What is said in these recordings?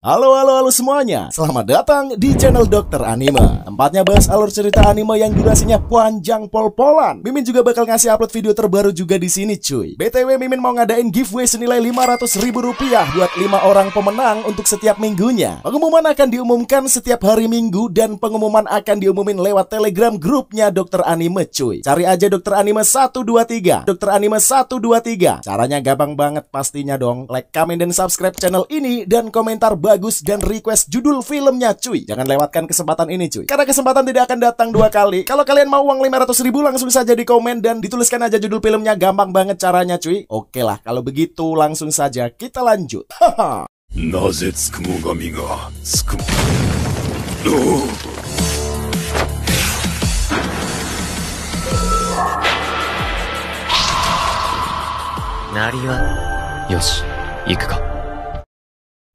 Halo semuanya, selamat datang di channel Dokter Anime. Tempatnya bahas alur cerita anime yang durasinya panjang pol-polan. Mimin juga bakal ngasih upload video terbaru juga di sini cuy. BTW Mimin mau ngadain giveaway senilai Rp500.000 buat 5 orang pemenang untuk setiap minggunya. Pengumuman akan diumumkan setiap hari Minggu dan pengumuman akan diumumin lewat Telegram grupnya Dokter Anime cuy. Cari aja Dokter Anime 123, Dokter Anime 123. Caranya gampang banget pastinya dong. Like, comment, dan subscribe channel ini dan komentar bagus dan request judul filmnya cuy. Jangan lewatkan kesempatan ini cuy, karena kesempatan tidak akan datang dua kali. Kalau kalian mau uang 500.000 langsung saja di komen dan dituliskan aja judul filmnya. Gampang banget caranya cuy. Oke lah, kalau begitu langsung saja kita lanjut. Haha. Naze Tsukugami ga tsuku. Nari wa yoshi, iku ka.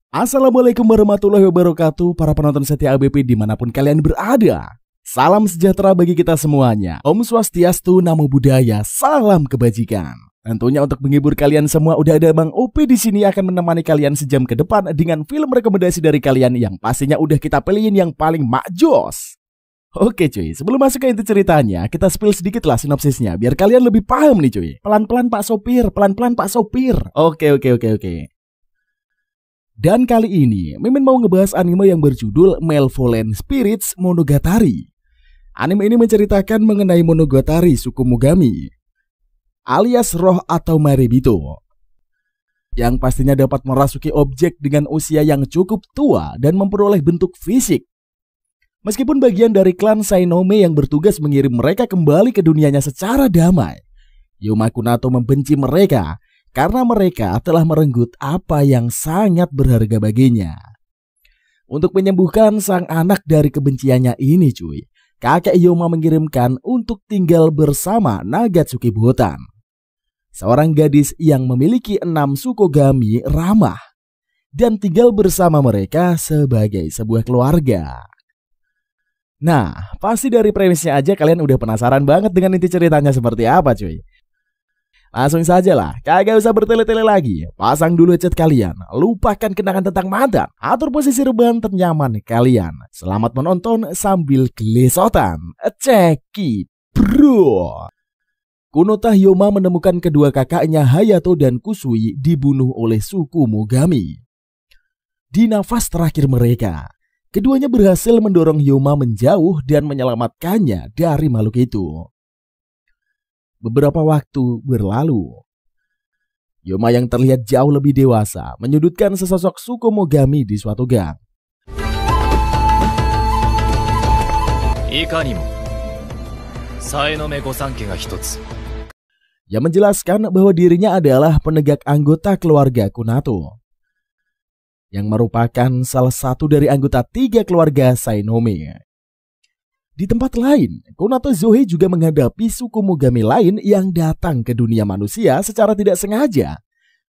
Assalamualaikum warahmatullahi wabarakatuh, para penonton setia ABP dimanapun kalian berada. Salam sejahtera bagi kita semuanya. Om Swastiastu, Namo Buddhaya, salam kebajikan. Tentunya untuk menghibur kalian semua udah ada Bang OP di sini akan menemani kalian sejam ke depan dengan film rekomendasi dari kalian yang pastinya udah kita pilihin yang paling makjos. Oke cuy, sebelum masuk ke inti ceritanya, kita spill sedikit lah sinopsisnya biar kalian lebih paham nih cuy. Pelan-pelan Pak Sopir, pelan-pelan Pak Sopir. Oke. Dan kali ini, Mimin mau ngebahas anime yang berjudul Malevolent Spirits Monogatari. Anime ini menceritakan mengenai Monogatari suku Mogami, alias roh atau Maribito, yang pastinya dapat merasuki objek dengan usia yang cukup tua dan memperoleh bentuk fisik. Meskipun bagian dari klan Sainome yang bertugas mengirim mereka kembali ke dunianya secara damai, Yoma Kunato membenci mereka karena mereka telah merenggut apa yang sangat berharga baginya. Untuk menyembuhkan sang anak dari kebenciannya ini cuy, kakek Yoma mengirimkan untuk tinggal bersama Nagatsuki Botan, seorang gadis yang memiliki 6 Tsukugami ramah, dan tinggal bersama mereka sebagai sebuah keluarga. Nah, pasti dari premisnya aja kalian udah penasaran banget dengan inti ceritanya seperti apa cuy. Langsung saja lah, kagak usah bertele-tele lagi. Pasang dulu headset kalian, lupakan kenangan tentang mantan, atur posisi rebahan ternyaman kalian. Selamat menonton sambil gelesotan. Ceki bro. Kunota Hyoma menemukan kedua kakaknya Hayato dan Kusui dibunuh oleh suku Mogami. Di nafas terakhir mereka, keduanya berhasil mendorong Hyoma menjauh dan menyelamatkannya dari makhluk itu. Beberapa waktu berlalu, Yoma yang terlihat jauh lebih dewasa menyudutkan sesosok suku Mogami di suatu gang. Yang menjelaskan bahwa dirinya adalah penegak anggota keluarga Kunato, yang merupakan salah satu dari anggota 3 keluarga Sainome. Di tempat lain, Kunato Zohei juga menghadapi suku Mogami lain yang datang ke dunia manusia secara tidak sengaja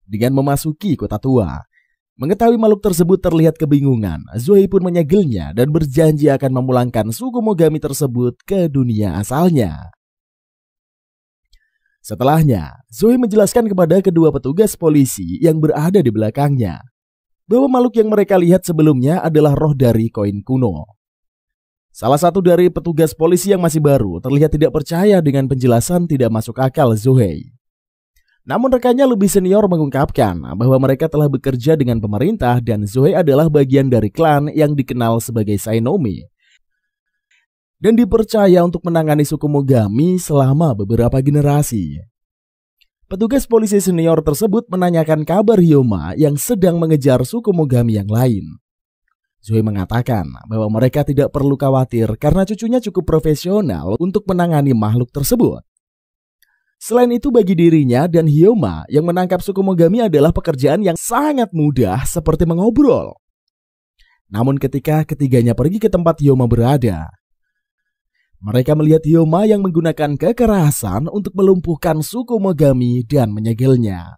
dengan memasuki kota tua. Mengetahui makhluk tersebut terlihat kebingungan, Zohei pun menyegelnya dan berjanji akan memulangkan suku Mogami tersebut ke dunia asalnya. Setelahnya, Zohei menjelaskan kepada kedua petugas polisi yang berada di belakangnya bahwa makhluk yang mereka lihat sebelumnya adalah roh dari koin kuno. Salah satu dari petugas polisi yang masih baru terlihat tidak percaya dengan penjelasan tidak masuk akal Zohei. Namun rekannya lebih senior mengungkapkan bahwa mereka telah bekerja dengan pemerintah dan Zohei adalah bagian dari klan yang dikenal sebagai Sainome dan dipercaya untuk menangani suku Mogami selama beberapa generasi. Petugas polisi senior tersebut menanyakan kabar Hyoma yang sedang mengejar suku Mogami yang lain. Zohei mengatakan bahwa mereka tidak perlu khawatir karena cucunya cukup profesional untuk menangani makhluk tersebut. Selain itu bagi dirinya dan Hyoma yang menangkap suku Mogami adalah pekerjaan yang sangat mudah seperti mengobrol. Namun ketika ketiganya pergi ke tempat Hyoma berada, mereka melihat Hyoma yang menggunakan kekerasan untuk melumpuhkan suku Mogami dan menyegelnya.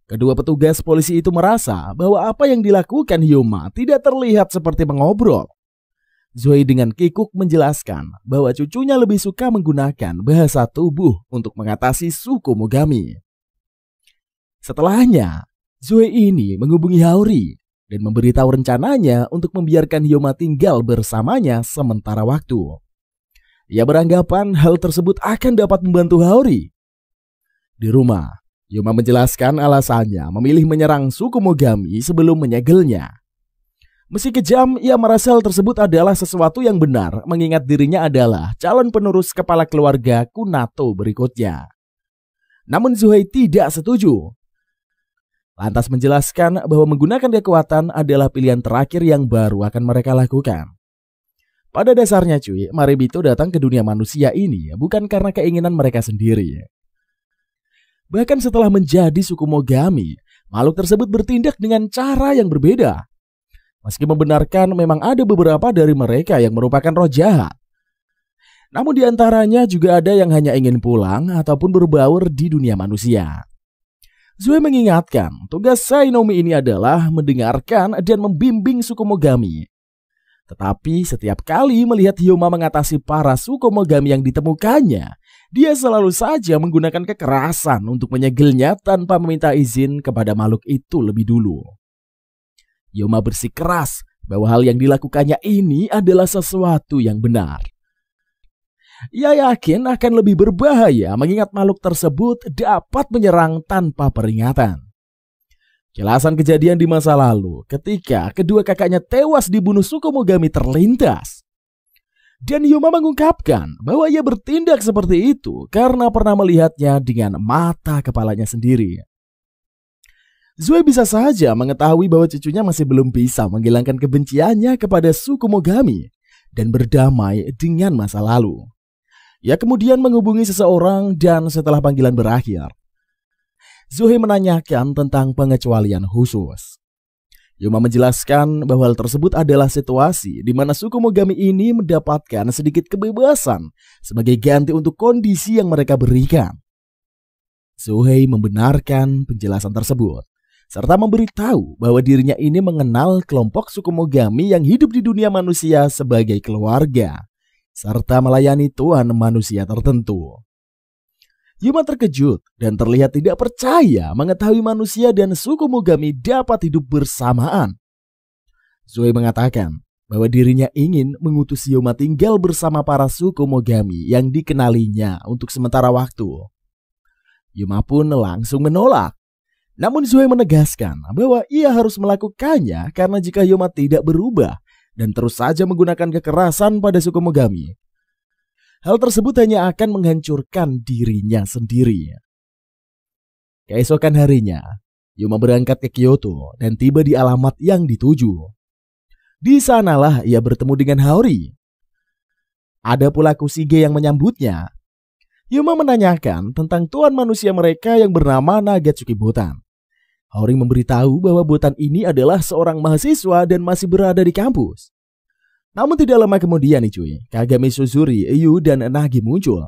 Kedua petugas polisi itu merasa bahwa apa yang dilakukan Hyoma tidak terlihat seperti mengobrol. Zoe dengan kikuk menjelaskan bahwa cucunya lebih suka menggunakan bahasa tubuh untuk mengatasi Tsukumogami. Setelahnya, Zoe ini menghubungi Haori dan memberitahu rencananya untuk membiarkan Hyoma tinggal bersamanya sementara waktu. Ia beranggapan hal tersebut akan dapat membantu Haori. Di rumah, Hyoma menjelaskan alasannya memilih menyerang Tsukumogami sebelum menyegelnya. Meski kejam, ia merasa hal tersebut adalah sesuatu yang benar, mengingat dirinya adalah calon penerus kepala keluarga Kunato berikutnya. Namun Zoe tidak setuju. Lantas menjelaskan bahwa menggunakan kekuatan adalah pilihan terakhir yang baru akan mereka lakukan. Pada dasarnya cuy, Maribito datang ke dunia manusia ini bukan karena keinginan mereka sendiri. Bahkan setelah menjadi Tsukumogami, makhluk tersebut bertindak dengan cara yang berbeda. Meski membenarkan memang ada beberapa dari mereka yang merupakan roh jahat. Namun di antaranya juga ada yang hanya ingin pulang ataupun berbaur di dunia manusia. Zoe mengingatkan, tugas Sainomi ini adalah mendengarkan dan membimbing Tsukumogami. Tetapi setiap kali melihat Hyoma mengatasi para Tsukumogami yang ditemukannya, dia selalu saja menggunakan kekerasan untuk menyegelnya tanpa meminta izin kepada makhluk itu lebih dulu. Hyoma bersikeras bahwa hal yang dilakukannya ini adalah sesuatu yang benar. Ia yakin akan lebih berbahaya mengingat makhluk tersebut dapat menyerang tanpa peringatan. Jelasan kejadian di masa lalu ketika kedua kakaknya tewas dibunuh Tsukumogami terlintas. Dan Hyoma mengungkapkan bahwa ia bertindak seperti itu karena pernah melihatnya dengan mata kepalanya sendiri. Zoe bisa saja mengetahui bahwa cucunya masih belum bisa menghilangkan kebenciannya kepada Tsukumogami dan berdamai dengan masa lalu. Ia kemudian menghubungi seseorang dan setelah panggilan berakhir, Zoe menanyakan tentang pengecualian khusus. Hyoma menjelaskan bahwa hal tersebut adalah situasi di mana Tsukumogami ini mendapatkan sedikit kebebasan sebagai ganti untuk kondisi yang mereka berikan. Zoe membenarkan penjelasan tersebut, serta memberitahu bahwa dirinya ini mengenal kelompok Tsukumogami yang hidup di dunia manusia sebagai keluarga, serta melayani tuan manusia tertentu. Hyoma terkejut dan terlihat tidak percaya mengetahui manusia dan Tsukumogami dapat hidup bersamaan. Zoe mengatakan bahwa dirinya ingin mengutus Hyoma tinggal bersama para Tsukumogami yang dikenalinya untuk sementara waktu. Hyoma pun langsung menolak. Namun Zoe menegaskan bahwa ia harus melakukannya karena jika Hyoma tidak berubah dan terus saja menggunakan kekerasan pada Tsukumogami, hal tersebut hanya akan menghancurkan dirinya sendiri. Keesokan harinya, Hyoma berangkat ke Kyoto dan tiba di alamat yang dituju. Di sanalah ia bertemu dengan Haori. Ada pula Kusige yang menyambutnya. Hyoma menanyakan tentang tuan manusia mereka yang bernama Nagatsuki Botan. Haori memberitahu bahwa Botan ini adalah seorang mahasiswa dan masih berada di kampus. Namun tidak lama kemudian nih cuy, Kagami Suzuri, Yu, dan Nagi muncul.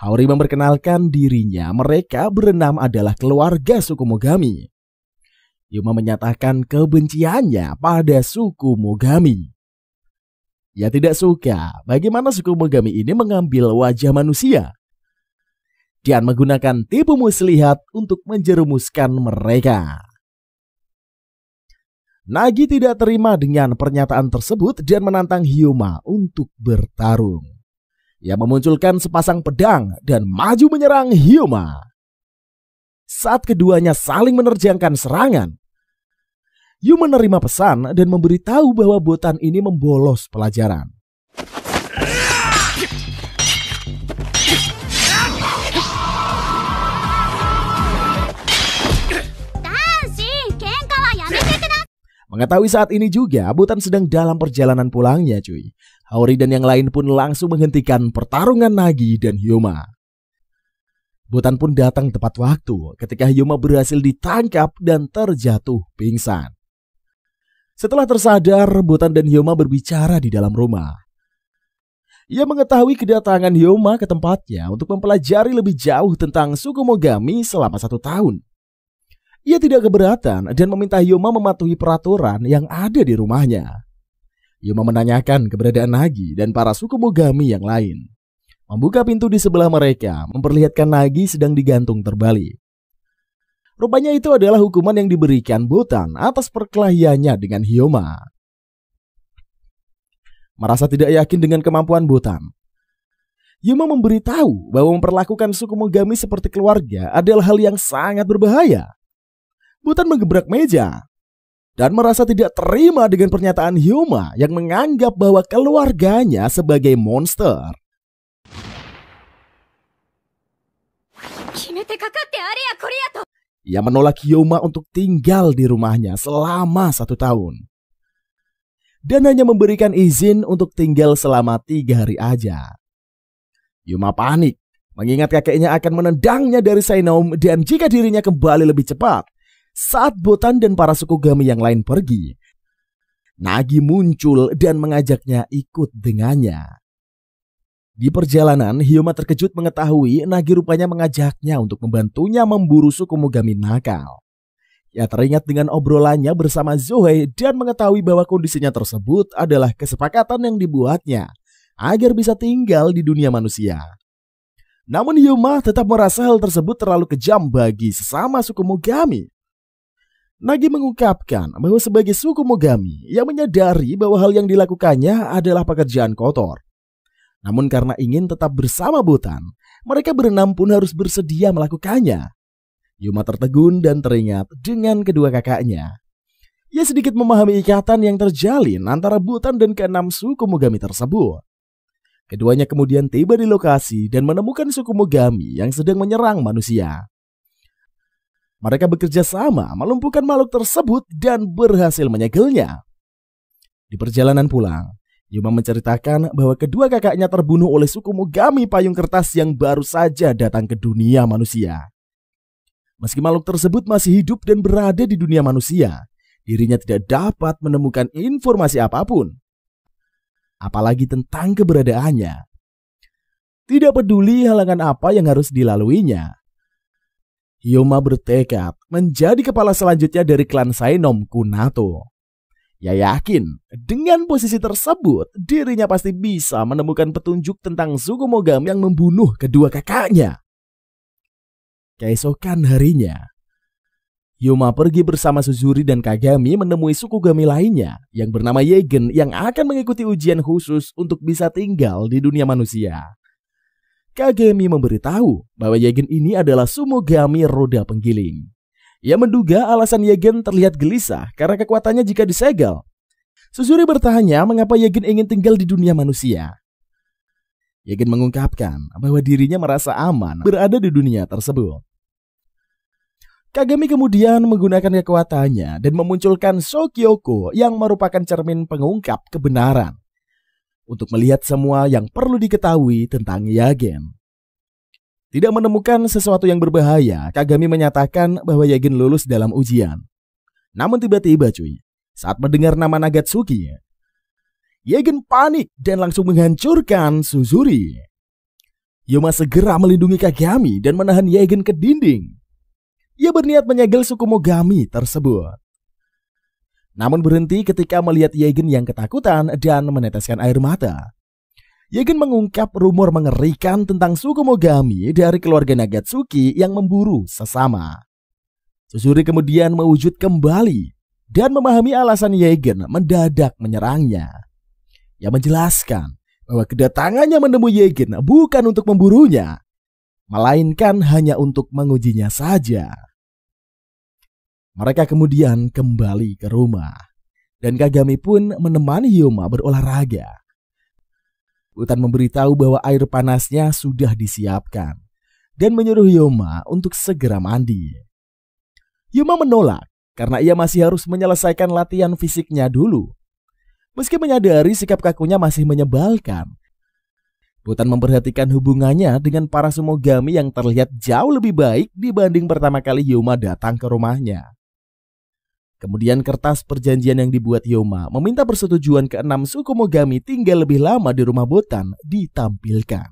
Haori memperkenalkan dirinya, mereka berenam adalah keluarga Tsukumogami. Hyoma menyatakan kebenciannya pada Tsukumogami. Ia tidak suka bagaimana Tsukumogami ini mengambil wajah manusia dan menggunakan tipu muslihat untuk menjerumuskan mereka. Nagi tidak terima dengan pernyataan tersebut dan menantang Hyoma untuk bertarung. Ia memunculkan sepasang pedang dan maju menyerang Hyoma. Saat keduanya saling menerjangkan serangan, Yu menerima pesan dan memberitahu bahwa Botan ini membolos pelajaran. Mengetahui saat ini juga Botan sedang dalam perjalanan pulangnya cuy, Haori dan yang lain pun langsung menghentikan pertarungan Nagi dan Hyoma. Botan pun datang tepat waktu ketika Hyoma berhasil ditangkap dan terjatuh pingsan. Setelah tersadar, Botan dan Hyoma berbicara di dalam rumah. Ia mengetahui kedatangan Hyoma ke tempatnya untuk mempelajari lebih jauh tentang Tsukumogami selama 1 tahun. Ia tidak keberatan dan meminta Hyoma mematuhi peraturan yang ada di rumahnya. Yuma menanyakan keberadaan Nagi dan para suku Mogami yang lain. Membuka pintu di sebelah mereka, memperlihatkan Nagi sedang digantung terbalik. Rupanya itu adalah hukuman yang diberikan Botan atas perkelahiannya dengan Hyoma. Merasa tidak yakin dengan kemampuan Botan, Yuma memberitahu bahwa memperlakukan suku Mogami seperti keluarga adalah hal yang sangat berbahaya. Botan menggebrak meja dan merasa tidak terima dengan pernyataan Hyoma yang menganggap bahwa keluarganya sebagai monster. Ia menolak Hyoma untuk tinggal di rumahnya selama 1 tahun. Dan hanya memberikan izin untuk tinggal selama 3 hari aja. Yuma panik, mengingat kakeknya akan menendangnya dari Sainom dan jika dirinya kembali lebih cepat. Saat Botan dan para suku Gami yang lain pergi, Nagi muncul dan mengajaknya ikut dengannya. Di perjalanan, Hyoma terkejut mengetahui Nagi rupanya mengajaknya untuk membantunya memburu suku Mogami nakal. Ia teringat dengan obrolannya bersama Zoe dan mengetahui bahwa kondisinya tersebut adalah kesepakatan yang dibuatnya agar bisa tinggal di dunia manusia. Namun Hyoma tetap merasa hal tersebut terlalu kejam bagi sesama suku Mogami. Nagi mengungkapkan bahwa sebagai suku Mogami, ia menyadari bahwa hal yang dilakukannya adalah pekerjaan kotor. Namun karena ingin tetap bersama Botan, mereka berenam pun harus bersedia melakukannya. Hyoma tertegun dan teringat dengan kedua kakaknya. Ia sedikit memahami ikatan yang terjalin antara Botan dan ke-6 suku Mogami tersebut. Keduanya kemudian tiba di lokasi dan menemukan suku Mogami yang sedang menyerang manusia. Mereka bekerja sama melumpuhkan makhluk tersebut dan berhasil menyegelnya. Di perjalanan pulang, Yuma menceritakan bahwa kedua kakaknya terbunuh oleh suku Mogami payung kertas yang baru saja datang ke dunia manusia. Meski makhluk tersebut masih hidup dan berada di dunia manusia, dirinya tidak dapat menemukan informasi apapun, apalagi tentang keberadaannya. Tidak peduli halangan apa yang harus dilaluinya, Hyoma bertekad menjadi kepala selanjutnya dari klan Sainom Kunato. Ia yakin dengan posisi tersebut dirinya pasti bisa menemukan petunjuk tentang suku Mogami yang membunuh kedua kakaknya. Keesokan harinya, Hyoma pergi bersama Suzuri dan Kagami menemui suku Gami lainnya yang bernama Yegen yang akan mengikuti ujian khusus untuk bisa tinggal di dunia manusia. Kagami memberitahu bahwa Yegen ini adalah Sumogami roda penggiling. Ia menduga alasan Yegen terlihat gelisah karena kekuatannya jika disegel. Suzuri bertanya mengapa Yegen ingin tinggal di dunia manusia. Yegen mengungkapkan bahwa dirinya merasa aman berada di dunia tersebut. Kagami kemudian menggunakan kekuatannya dan memunculkan Shokyoko yang merupakan cermin pengungkap kebenaran untuk melihat semua yang perlu diketahui tentang Yagen. Tidak menemukan sesuatu yang berbahaya, Kagami menyatakan bahwa Yagen lulus dalam ujian. Namun tiba-tiba saat mendengar nama Nagatsuki, Yagen panik dan langsung menghancurkan Suzuri. Hyoma segera melindungi Kagami dan menahan Yagen ke dinding. Ia berniat menyegel suku Mogami tersebut. Namun berhenti ketika melihat Yagen yang ketakutan dan meneteskan air mata. Yagen mengungkap rumor mengerikan tentang suku Mogami dari keluarga Nagatsuki yang memburu sesama. Suzuri kemudian mewujud kembali dan memahami alasan Yagen mendadak menyerangnya. Ia menjelaskan bahwa kedatangannya menemui Yagen bukan untuk memburunya, melainkan hanya untuk mengujinya saja. Mereka kemudian kembali ke rumah dan Kagami pun menemani Hyoma berolahraga. Botan memberitahu bahwa air panasnya sudah disiapkan dan menyuruh Hyoma untuk segera mandi. Hyoma menolak karena ia masih harus menyelesaikan latihan fisiknya dulu. Meski menyadari sikap kakunya masih menyebalkan, Botan memperhatikan hubungannya dengan para Sumogami yang terlihat jauh lebih baik dibanding pertama kali Hyoma datang ke rumahnya. Kemudian kertas perjanjian yang dibuat Hyoma meminta persetujuan ke-6 suku Mogami tinggal lebih lama di rumah Botan ditampilkan,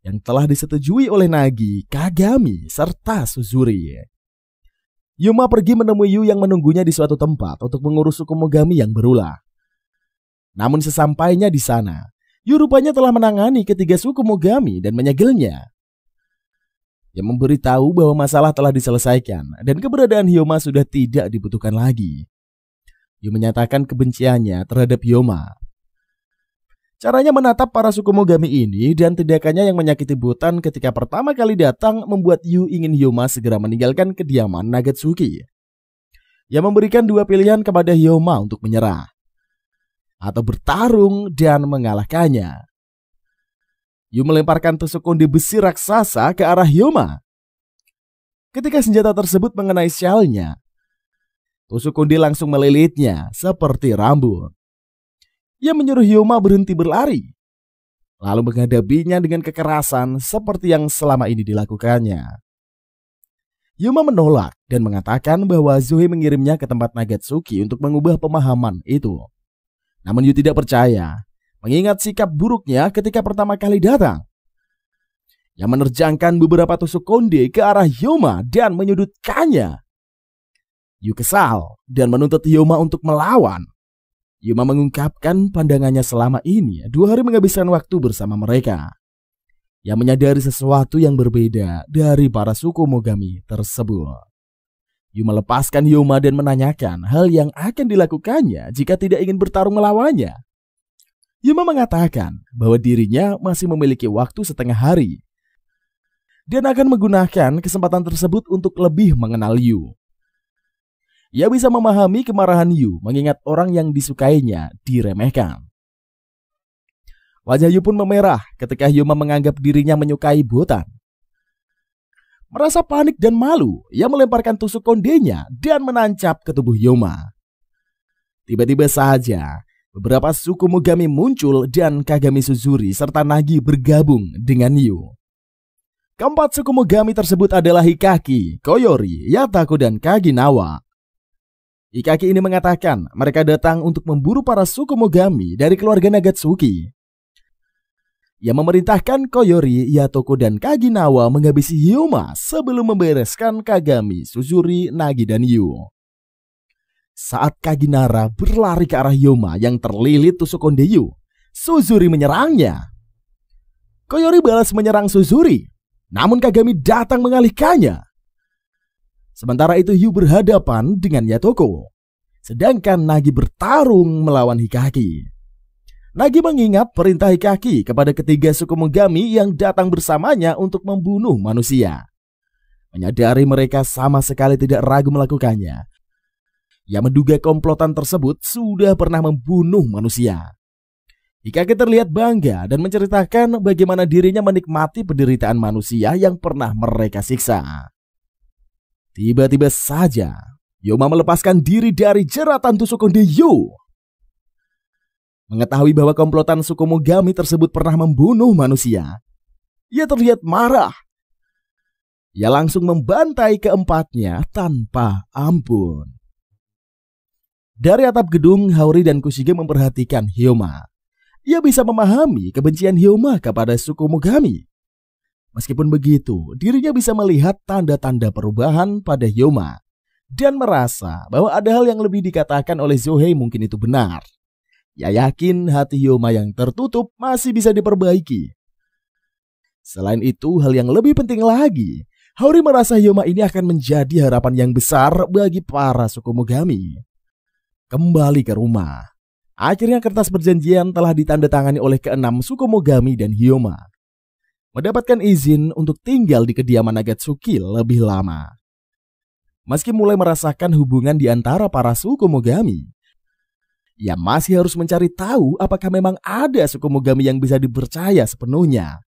yang telah disetujui oleh Nagi, Kagami, serta Suzuri. Hyoma pergi menemui Yu yang menunggunya di suatu tempat untuk mengurus suku Mogami yang berulah. Namun sesampainya di sana, Yu rupanya telah menangani ketiga suku Mogami dan menyegelnya. Yang memberitahu bahwa masalah telah diselesaikan dan keberadaan Hyoma sudah tidak dibutuhkan lagi. Yu menyatakan kebenciannya terhadap Hyoma. Caranya menatap para suku Mogami ini dan tindakannya yang menyakiti Botan ketika pertama kali datang membuat Yu ingin Hyoma segera meninggalkan kediaman Nagatsuki. Yang memberikan dua pilihan kepada Hyoma untuk menyerah atau bertarung dan mengalahkannya. Yu melemparkan tusuk konde besi raksasa ke arah Hyoma. Ketika senjata tersebut mengenai syalnya, tusuk konde langsung melilitnya seperti rambut. Ia menyuruh Hyoma berhenti berlari, lalu menghadapinya dengan kekerasan seperti yang selama ini dilakukannya. Hyoma menolak dan mengatakan bahwa Zoe mengirimnya ke tempat Nagatsuki untuk mengubah pemahaman itu. Namun Yu tidak percaya, mengingat sikap buruknya ketika pertama kali datang. Yang menerjangkan beberapa tusuk konde ke arah Hyoma dan menyudutkannya. Yu kesal dan menuntut Hyoma untuk melawan. Hyoma mengungkapkan pandangannya selama ini 2 hari menghabiskan waktu bersama mereka. Yang menyadari sesuatu yang berbeda dari para suku Mogami tersebut. Yu melepaskan Hyoma dan menanyakan hal yang akan dilakukannya jika tidak ingin bertarung melawannya. Hyoma mengatakan bahwa dirinya masih memiliki waktu setengah hari dan akan menggunakan kesempatan tersebut untuk lebih mengenal Yu. Ia bisa memahami kemarahan Yu mengingat orang yang disukainya diremehkan. Wajah Yu pun memerah ketika Hyoma menganggap dirinya menyukai Botan. Merasa panik dan malu, ia melemparkan tusuk kondenya dan menancap ke tubuh Hyoma. Tiba-tiba saja, beberapa suku Mogami muncul dan Kagami Suzuri serta Nagi bergabung dengan Yu. Keempat suku Mogami tersebut adalah Hikaki, Koyori, Yatako, dan Kaginawa. Hikaki ini mengatakan mereka datang untuk memburu para suku Mogami dari keluarga Nagatsuki. Ia memerintahkan Koyori, Yatoko, dan Kaginawa menghabisi Hyoma sebelum membereskan Kagami, Suzuri, Nagi, dan Yu. Saat Kaginara berlari ke arah Hyoma yang terlilit tusuk konde Yu, Suzuri menyerangnya. Koyori balas menyerang Suzuri, namun Kagami datang mengalihkannya. Sementara itu Yu berhadapan dengan Yatoko, sedangkan Nagi bertarung melawan Hikaki. Nagi mengingat perintah Hikaki kepada ketiga suku Mogami yang datang bersamanya untuk membunuh manusia. Menyadari mereka sama sekali tidak ragu melakukannya. Ia menduga komplotan tersebut sudah pernah membunuh manusia. Hikaki terlihat bangga dan menceritakan bagaimana dirinya menikmati penderitaan manusia yang pernah mereka siksa. Tiba-tiba saja, Hyoma melepaskan diri dari jeratan tusuk konde Yu. Mengetahui bahwa komplotan suku Mogami tersebut pernah membunuh manusia, ia terlihat marah. Ia langsung membantai keempatnya tanpa ampun. Dari atap gedung, Haori dan Kushige memperhatikan Hyoma. Ia bisa memahami kebencian Hyoma kepada suku Mogami. Meskipun begitu, dirinya bisa melihat tanda-tanda perubahan pada Hyoma dan merasa bahwa ada hal yang lebih dikatakan oleh Zohei mungkin itu benar. Ia yakin hati Hyoma yang tertutup masih bisa diperbaiki. Selain itu, hal yang lebih penting lagi, Haori merasa Hyoma ini akan menjadi harapan yang besar bagi para suku Mogami. Kembali ke rumah. Akhirnya kertas perjanjian telah ditandatangani oleh keenam suku Mogami dan Hyoma. Mendapatkan izin untuk tinggal di kediaman Nagatsuki lebih lama. Meski mulai merasakan hubungan di antara para suku Mogami, ia masih harus mencari tahu apakah memang ada suku Mogami yang bisa dipercaya sepenuhnya.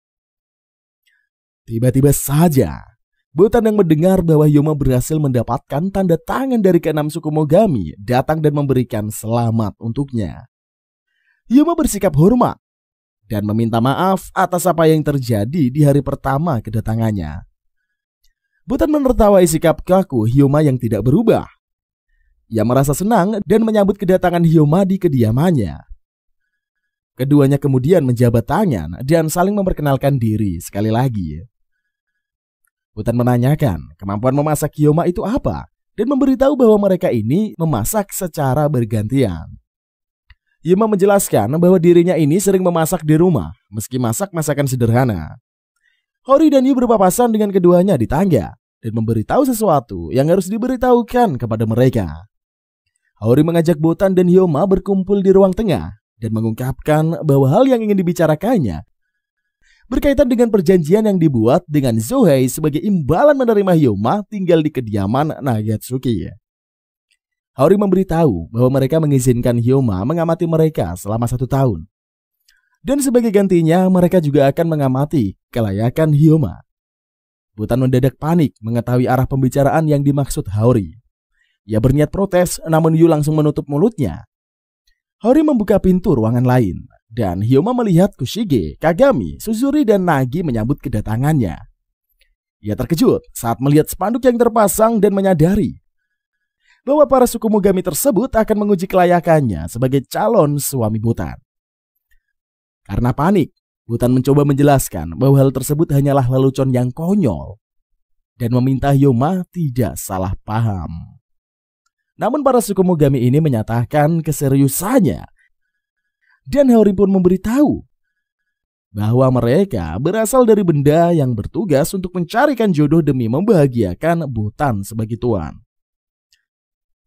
Tiba-tiba saja, Botan yang mendengar bahwa Hyoma berhasil mendapatkan tanda tangan dari keenam suku Mogami datang dan memberikan selamat untuknya. Hyoma bersikap hormat dan meminta maaf atas apa yang terjadi di hari pertama kedatangannya. Botan menertawai sikap kaku Hyoma yang tidak berubah. Ia merasa senang dan menyambut kedatangan Hyoma di kediamannya. Keduanya kemudian menjabat tangan dan saling memperkenalkan diri sekali lagi. Botan menanyakan kemampuan memasak Hyoma itu apa dan memberitahu bahwa mereka ini memasak secara bergantian. Hyuma menjelaskan bahwa dirinya ini sering memasak di rumah, meski masak masakan sederhana. Hori dan Yu berpapasan dengan keduanya di tangga dan memberitahu sesuatu yang harus diberitahukan kepada mereka. Hori mengajak Botan dan Hyuma berkumpul di ruang tengah dan mengungkapkan bahwa hal yang ingin dibicarakannya berkaitan dengan perjanjian yang dibuat dengan Zohei sebagai imbalan menerima Hyuma tinggal di kediaman Nagatsuki. Hori memberitahu bahwa mereka mengizinkan Hyuma mengamati mereka selama 1 tahun. Dan sebagai gantinya mereka juga akan mengamati kelayakan Hyuma. Botan mendadak panik mengetahui arah pembicaraan yang dimaksud Hori. Ia berniat protes, namun Yu langsung menutup mulutnya. Hori membuka pintu ruangan lain, dan Hyuma melihat Kushige, Kagami, Suzuri, dan Nagi menyambut kedatangannya. Ia terkejut saat melihat spanduk yang terpasang dan menyadari bahwa para suku Mogami tersebut akan menguji kelayakannya sebagai calon suami Botan. Karena panik, Botan mencoba menjelaskan bahwa hal tersebut hanyalah lelucon yang konyol dan meminta Hyuma tidak salah paham. Namun para suku Mogami ini menyatakan keseriusannya, dan Hori pun memberitahu bahwa mereka berasal dari benda yang bertugas untuk mencarikan jodoh demi membahagiakan Botan sebagai tuan.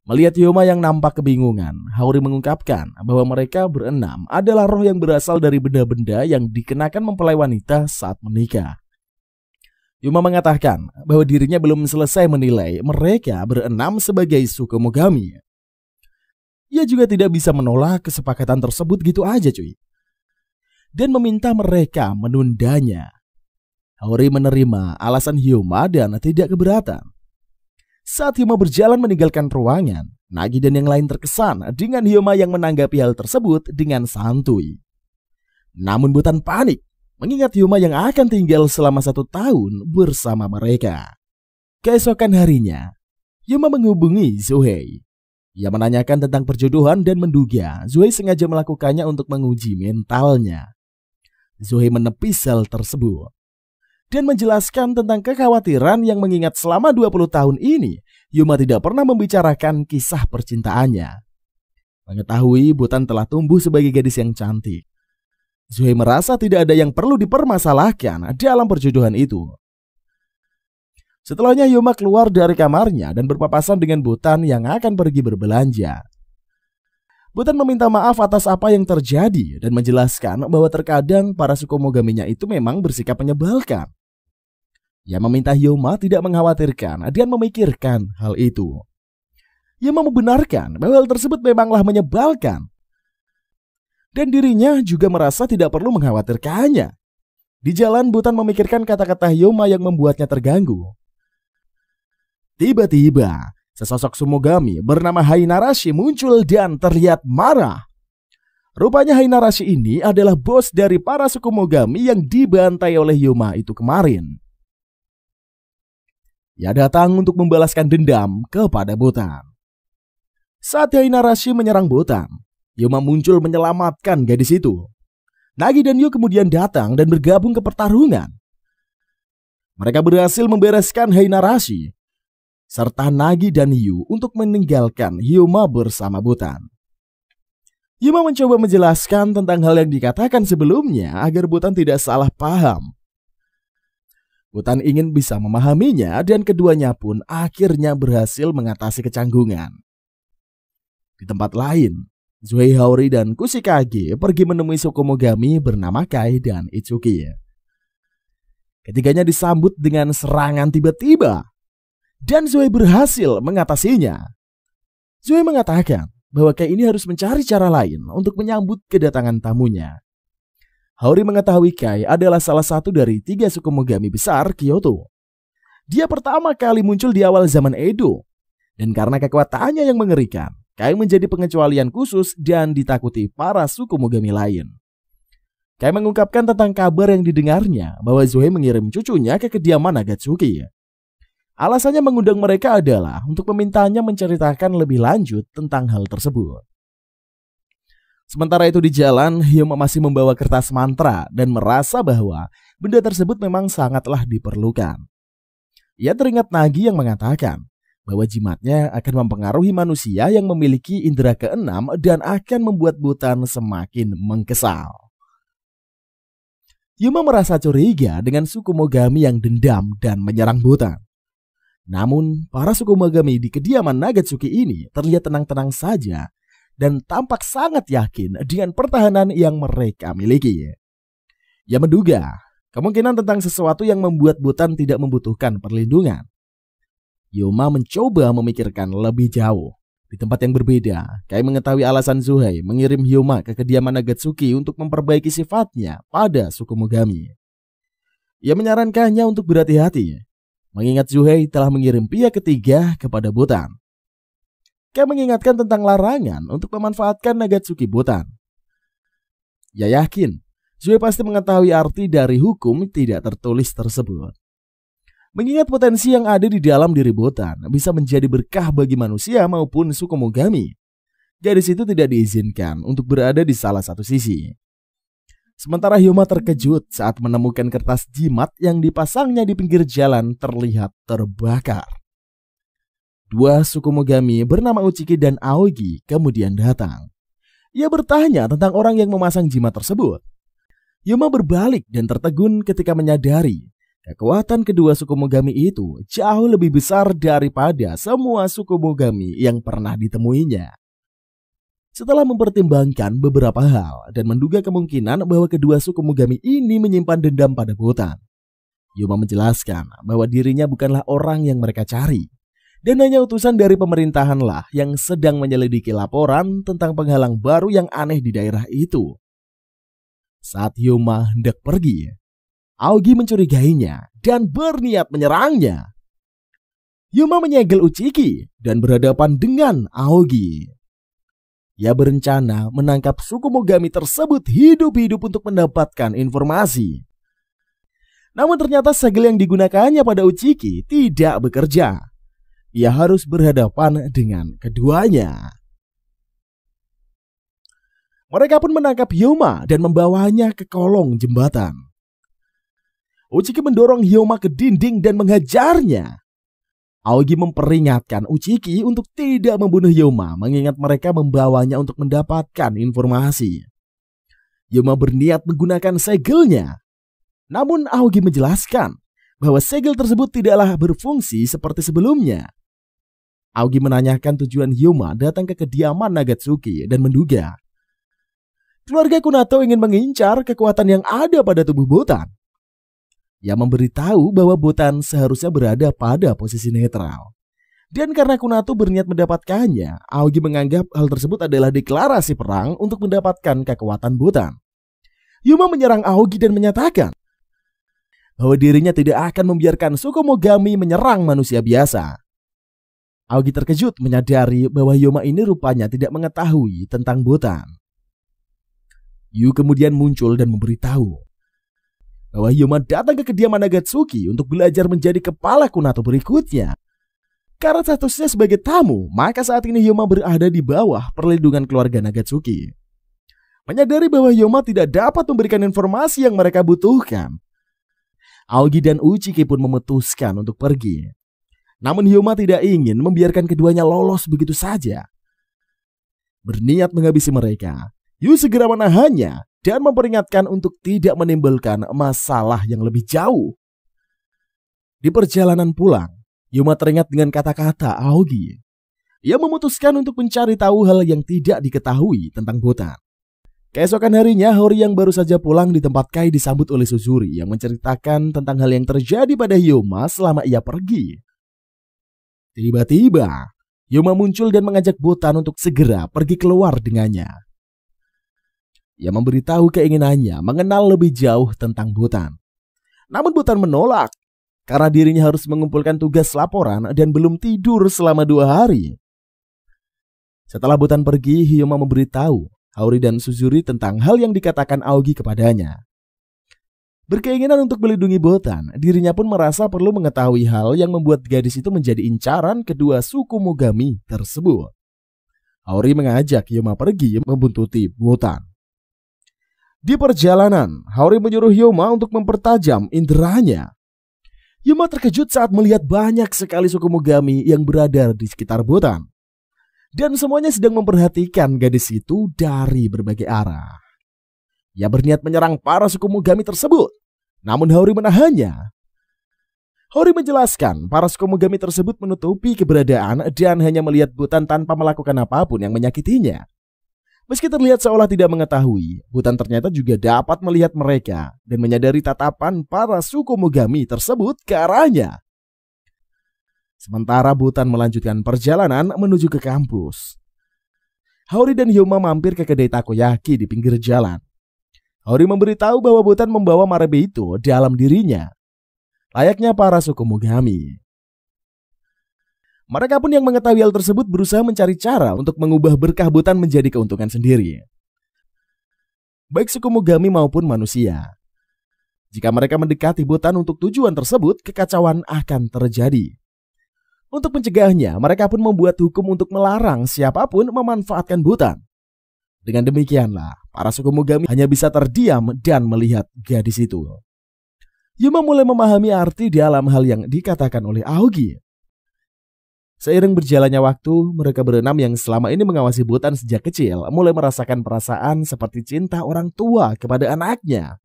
Melihat Hyuma yang nampak kebingungan, Hori mengungkapkan bahwa mereka berenam adalah roh yang berasal dari benda-benda yang dikenakan mempelai wanita saat menikah. Hyuma mengatakan bahwa dirinya belum selesai menilai mereka berenam sebagai suku Mogami. Ia juga tidak bisa menolak kesepakatan tersebut gitu aja cuy, dan meminta mereka menundanya. Hori menerima alasan Hyuma dan tidak keberatan. Saat Hyuma berjalan meninggalkan ruangan, Nagi dan yang lain terkesan dengan Hyuma yang menanggapi hal tersebut dengan santuy. Namun Botan panik mengingat Hyuma yang akan tinggal selama 1 tahun bersama mereka. Keesokan harinya, Hyuma menghubungi Zohei. Ia menanyakan tentang perjodohan dan menduga Zohei sengaja melakukannya untuk menguji mentalnya. Zohei menepis hal tersebut dan menjelaskan tentang kekhawatiran yang mengingat selama 20 tahun ini Hyuma tidak pernah membicarakan kisah percintaannya. Mengetahui Botan telah tumbuh sebagai gadis yang cantik, Zohei merasa tidak ada yang perlu dipermasalahkan dalam perjodohan itu. Setelahnya Hyuma keluar dari kamarnya dan berpapasan dengan Botan yang akan pergi berbelanja. Botan meminta maaf atas apa yang terjadi dan menjelaskan bahwa terkadang para suku Mogaminya itu memang bersikap menyebalkan. Ia meminta Hyuma tidak mengkhawatirkan dan memikirkan hal itu. Hyuma membenarkan bahwa hal tersebut memanglah menyebalkan, dan dirinya juga merasa tidak perlu mengkhawatirkannya. Di jalan, Botan memikirkan kata-kata Hyuma yang membuatnya terganggu. Tiba-tiba, sesosok Sumogami bernama Hainarashi muncul dan terlihat marah. Rupanya Hainarashi ini adalah bos dari para suku Mogami yang dibantai oleh Hyuma itu kemarin. Ia datang untuk membalaskan dendam kepada Botan. Saat Hainarashi menyerang Botan, Hyuma muncul menyelamatkan gadis itu. Nagi dan Yu kemudian datang dan bergabung ke pertarungan. Mereka berhasil membereskan Hainarashi serta Nagi dan Yu untuk meninggalkan Hyuma bersama Botan. Hyuma mencoba menjelaskan tentang hal yang dikatakan sebelumnya agar Botan tidak salah paham. Botan ingin bisa memahaminya dan keduanya pun akhirnya berhasil mengatasi kecanggungan. Di tempat lain, Zohei, Hori, dan Kushikage pergi menemui suku Mogami bernama Kai dan Itsuki. Ketiganya disambut dengan serangan tiba-tiba, dan Zohei berhasil mengatasinya. Zohei mengatakan bahwa Kai ini harus mencari cara lain untuk menyambut kedatangan tamunya. Hori mengetahui Kai adalah salah satu dari 3 suku Mogami besar Kyoto. Dia pertama kali muncul di awal zaman Edo, dan karena kekuatannya yang mengerikan, Kai menjadi pengecualian khusus dan ditakuti para suku Mogami lain. Kai mengungkapkan tentang kabar yang didengarnya bahwa Zohei mengirim cucunya ke kediaman Nagatsuki. Alasannya mengundang mereka adalah untuk memintanya menceritakan lebih lanjut tentang hal tersebut. Sementara itu di jalan, Hyuma masih membawa kertas mantra dan merasa bahwa benda tersebut memang sangatlah diperlukan. Ia teringat Nagi yang mengatakan bahwa jimatnya akan mempengaruhi manusia yang memiliki indera keenam dan akan membuat Botan semakin mengkesal. Hyuma merasa curiga dengan suku Mogami yang dendam dan menyerang Botan. Namun, para suku Mogami di kediaman Nagatsuki ini terlihat tenang-tenang saja dan tampak sangat yakin dengan pertahanan yang mereka miliki. Ia menduga kemungkinan tentang sesuatu yang membuat Botan tidak membutuhkan perlindungan. Hyuma mencoba memikirkan lebih jauh. Di tempat yang berbeda, Kai mengetahui alasan Zuhei mengirim Hyuma ke kediaman Nagatsuki untuk memperbaiki sifatnya pada suku Mogami. Ia menyarankannya untuk berhati-hati, mengingat Zuhei telah mengirim pihak ketiga kepada Botan. Kai mengingatkan tentang larangan untuk memanfaatkan Nagatsuki Botan. Ia yakin Zuhei pasti mengetahui arti dari hukum tidak tertulis tersebut. Mengingat potensi yang ada di dalam diri Botan bisa menjadi berkah bagi manusia maupun suku Mogami, gadis itu tidak diizinkan untuk berada di salah satu sisi. Sementara Hyuma terkejut saat menemukan kertas jimat yang dipasangnya di pinggir jalan terlihat terbakar. Dua suku Mogami bernama Uchiki dan Aogi kemudian datang. Ia bertanya tentang orang yang memasang jimat tersebut. Hyuma berbalik dan tertegun ketika menyadari kekuatan kedua suku Mogami itu jauh lebih besar daripada semua suku Mogami yang pernah ditemuinya. Setelah mempertimbangkan beberapa hal dan menduga kemungkinan bahwa kedua suku Mogami ini menyimpan dendam pada Botan, Hyuma menjelaskan bahwa dirinya bukanlah orang yang mereka cari dan hanya utusan dari pemerintahanlah yang sedang menyelidiki laporan tentang penghalang baru yang aneh di daerah itu. Saat Hyuma hendak pergi, Aogi mencurigainya dan berniat menyerangnya. Hyuma menyegel Uchiki dan berhadapan dengan Aogi. Ia berencana menangkap suku Mogami tersebut hidup-hidup untuk mendapatkan informasi. Namun ternyata segel yang digunakannya pada Uchiki tidak bekerja. Ia harus berhadapan dengan keduanya. Mereka pun menangkap Hyuma dan membawanya ke kolong jembatan. Uchiki mendorong Hyuma ke dinding dan menghajarnya. Aogi memperingatkan Uchiki untuk tidak membunuh Hyuma, mengingat mereka membawanya untuk mendapatkan informasi. Hyuma berniat menggunakan segelnya. Namun Aogi menjelaskan bahwa segel tersebut tidaklah berfungsi seperti sebelumnya. Aogi menanyakan tujuan Hyuma datang ke kediaman Nagatsuki dan menduga keluarga Kunato ingin mengincar kekuatan yang ada pada tubuh Botan. Ia memberitahu bahwa Botan seharusnya berada pada posisi netral. Dan karena Kunato berniat mendapatkannya, Aogi menganggap hal tersebut adalah deklarasi perang untuk mendapatkan kekuatan Botan. Hyuma menyerang Aogi dan menyatakan bahwa dirinya tidak akan membiarkan suku Mogami menyerang manusia biasa. Aogi terkejut menyadari bahwa Hyuma ini rupanya tidak mengetahui tentang Botan. Yu kemudian muncul dan memberitahu bahwa Hyuma datang ke kediaman Nagatsuki untuk belajar menjadi kepala Kunato berikutnya. Karena statusnya sebagai tamu, maka saat ini Hyuma berada di bawah perlindungan keluarga Nagatsuki. Menyadari bahwa Hyuma tidak dapat memberikan informasi yang mereka butuhkan, Aogi dan Uchiki pun memutuskan untuk pergi. Namun Hyuma tidak ingin membiarkan keduanya lolos begitu saja. Berniat menghabisi mereka, Yu segera menahannya dan memperingatkan untuk tidak menimbulkan masalah yang lebih jauh. Di perjalanan pulang, Hyuma teringat dengan kata-kata Aogi. Ia memutuskan untuk mencari tahu hal yang tidak diketahui tentang Botan. Keesokan harinya, Hori yang baru saja pulang di tempat Kai disambut oleh Suzuri yang menceritakan tentang hal yang terjadi pada Hyuma selama ia pergi. Tiba-tiba, Hyuma muncul dan mengajak Botan untuk segera pergi keluar dengannya. Ia memberitahu keinginannya mengenal lebih jauh tentang Botan. Namun Botan menolak karena dirinya harus mengumpulkan tugas laporan dan belum tidur selama 2 hari. Setelah Botan pergi, Hyuma memberitahu Hori dan Suzuri tentang hal yang dikatakan Aogi kepadanya. Berkeinginan untuk melindungi Botan, dirinya pun merasa perlu mengetahui hal yang membuat gadis itu menjadi incaran kedua suku Mogami tersebut. Hori mengajak Hyuma pergi membuntuti Botan. Di perjalanan, Hori menyuruh Hyuma untuk mempertajam inderanya. Yuma terkejut saat melihat banyak sekali suku Mogami yang berada di sekitar Botan. Dan semuanya sedang memperhatikan gadis itu dari berbagai arah. Ia berniat menyerang para suku Mogami tersebut, namun Hori menahannya. Hori menjelaskan para suku Mogami tersebut menutupi keberadaan dan hanya melihat Botan tanpa melakukan apapun yang menyakitinya. Meski terlihat seolah tidak mengetahui, Botan ternyata juga dapat melihat mereka dan menyadari tatapan para suku Mogami tersebut ke arahnya. Sementara Botan melanjutkan perjalanan menuju ke kampus. Hori dan Hyoma mampir ke kedai takoyaki di pinggir jalan. Hori memberitahu bahwa Botan membawa Marebe itu dalam dirinya, layaknya para suku Mogami. Mereka pun yang mengetahui hal tersebut berusaha mencari cara untuk mengubah berkah Botan menjadi keuntungan sendiri. Baik suku Mogami maupun manusia. Jika mereka mendekati Botan untuk tujuan tersebut, kekacauan akan terjadi. Untuk mencegahnya, mereka pun membuat hukum untuk melarang siapapun memanfaatkan Botan. Dengan demikianlah, para suku Mogami hanya bisa terdiam dan melihat gadis itu. Yuma mulai memahami arti dalam hal yang dikatakan oleh Aogi. Seiring berjalannya waktu, mereka berenam yang selama ini mengawasi Botan sejak kecil mulai merasakan perasaan seperti cinta orang tua kepada anaknya.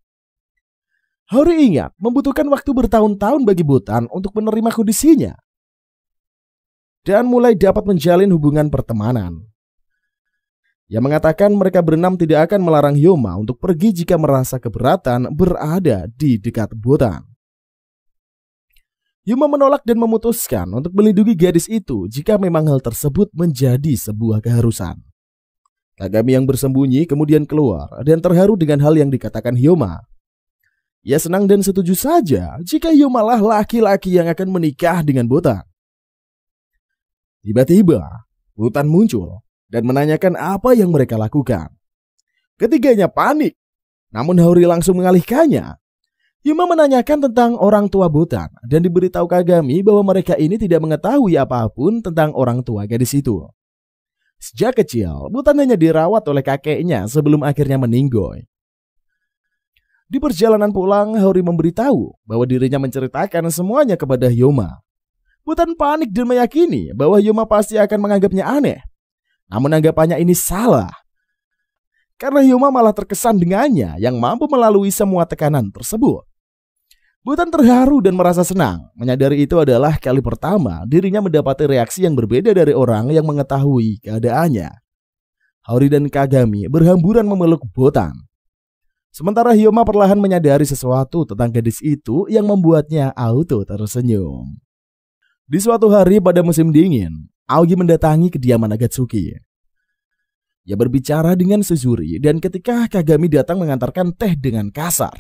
Hori ingat membutuhkan waktu bertahun-tahun bagi Botan untuk menerima kondisinya dan mulai dapat menjalin hubungan pertemanan. Ia mengatakan mereka berenam tidak akan melarang Hyoma untuk pergi jika merasa keberatan berada di dekat Botan. Hyoma menolak dan memutuskan untuk melindungi gadis itu jika memang hal tersebut menjadi sebuah keharusan. Kagami yang bersembunyi kemudian keluar dan terharu dengan hal yang dikatakan Hyoma. Ia senang dan setuju saja jika Hyoma lah laki-laki yang akan menikah dengan Botan. Tiba-tiba, Botan muncul dan menanyakan apa yang mereka lakukan. Ketiganya panik, namun Hori langsung mengalihkannya. Hyoma menanyakan tentang orang tua Botan dan diberitahu Kagami bahwa mereka ini tidak mengetahui apapun tentang orang tua gadis itu. Sejak kecil, Botan hanya dirawat oleh kakeknya sebelum akhirnya meninggoy. Di perjalanan pulang, Hori memberitahu bahwa dirinya menceritakan semuanya kepada Hyoma. Botan panik dan meyakini bahwa Hyoma pasti akan menganggapnya aneh. Namun anggapannya ini salah. Karena Hyoma malah terkesan dengannya yang mampu melalui semua tekanan tersebut. Botan terharu dan merasa senang. Menyadari itu adalah kali pertama dirinya mendapati reaksi yang berbeda dari orang yang mengetahui keadaannya. Hori dan Kagami berhamburan memeluk Botan. Sementara Hyoma perlahan menyadari sesuatu tentang gadis itu yang membuatnya auto tersenyum. Di suatu hari pada musim dingin, Aogi mendatangi kediaman Agatsuki. Ia berbicara dengan Suzuri dan ketika Kagami datang mengantarkan teh dengan kasar,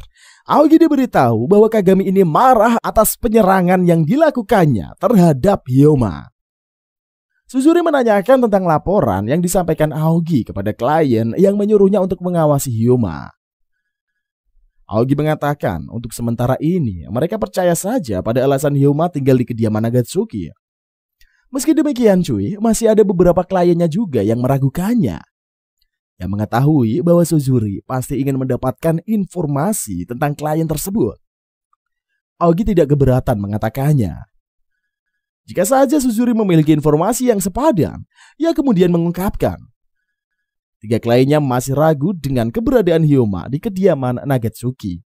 Aogi diberitahu bahwa Kagami ini marah atas penyerangan yang dilakukannya terhadap Hyoma. Suzuri menanyakan tentang laporan yang disampaikan Aogi kepada klien yang menyuruhnya untuk mengawasi Hyoma. Aogi mengatakan untuk sementara ini mereka percaya saja pada alasan Hyoma tinggal di kediaman Agatsuki. Meski demikian cuy, masih ada beberapa kliennya juga yang meragukannya. Yang mengetahui bahwa Suzuri pasti ingin mendapatkan informasi tentang klien tersebut. Aogi tidak keberatan mengatakannya. Jika saja Suzuri memiliki informasi yang sepadan, ia kemudian mengungkapkan. 3 kliennya masih ragu dengan keberadaan Hyoma di kediaman Nagatsuki.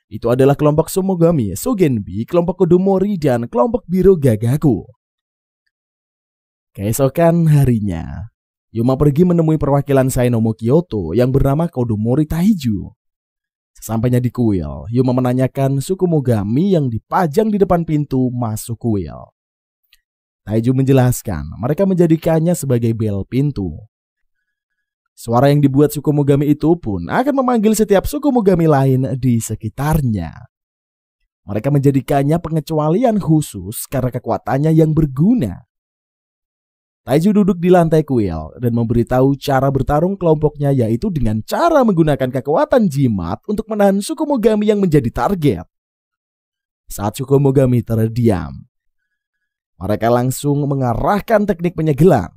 Itu adalah kelompok Somogami, Sogenbi, kelompok Kodomori, dan kelompok Biro Gagaku. Keesokan harinya, Hyoma pergi menemui perwakilan Sainomo Kyoto yang bernama Kodomori Taiju. Sesampainya di kuil, Hyoma menanyakan suku Mogami yang dipajang di depan pintu masuk kuil. Taiju menjelaskan mereka menjadikannya sebagai bel pintu. Suara yang dibuat suku Mogami itu pun akan memanggil setiap suku Mogami lain di sekitarnya. Mereka menjadikannya pengecualian khusus karena kekuatannya yang berguna. Taiju duduk di lantai kuil dan memberitahu cara bertarung kelompoknya, yaitu dengan cara menggunakan kekuatan jimat untuk menahan suku Mogami yang menjadi target. Saat suku Mogami terdiam, mereka langsung mengarahkan teknik penyegelan.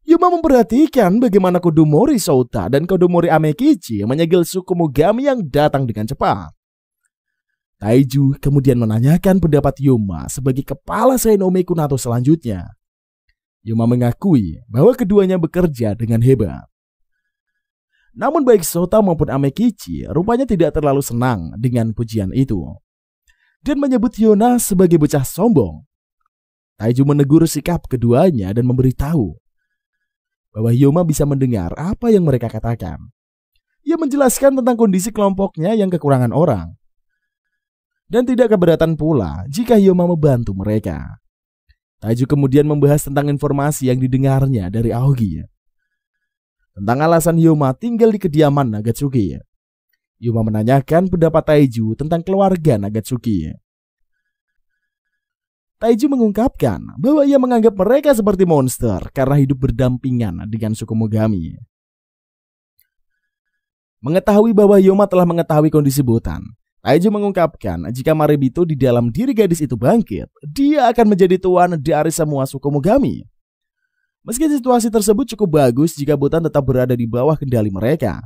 Hyoma memperhatikan bagaimana Kodomori Souta dan Kodomori Amekichi menyegel suku Mogami yang datang dengan cepat. Taiju kemudian menanyakan pendapat Yoma sebagai kepala Sainome Kunato selanjutnya. Yoma mengakui bahwa keduanya bekerja dengan hebat. Namun baik Sota maupun Amekichi rupanya tidak terlalu senang dengan pujian itu dan menyebut Hyona sebagai bocah sombong. Taiju menegur sikap keduanya dan memberitahu bahwa Hyoma bisa mendengar apa yang mereka katakan. Ia menjelaskan tentang kondisi kelompoknya yang kekurangan orang dan tidak keberatan pula jika Hyoma membantu mereka. Taiju kemudian membahas tentang informasi yang didengarnya dari Aogi tentang alasan Hyoma tinggal di kediaman Nagatsuki. Hyoma menanyakan pendapat Taiju tentang keluarga Nagatsuki. Taiju mengungkapkan bahwa ia menganggap mereka seperti monster karena hidup berdampingan dengan suku Mogami. Mengetahui bahwa Hyoma telah mengetahui kondisi Botan, Taiju mengungkapkan jika Marebito di dalam diri gadis itu bangkit, dia akan menjadi tuan dari semua suku Mogami. Meski situasi tersebut cukup bagus jika Botan tetap berada di bawah kendali mereka.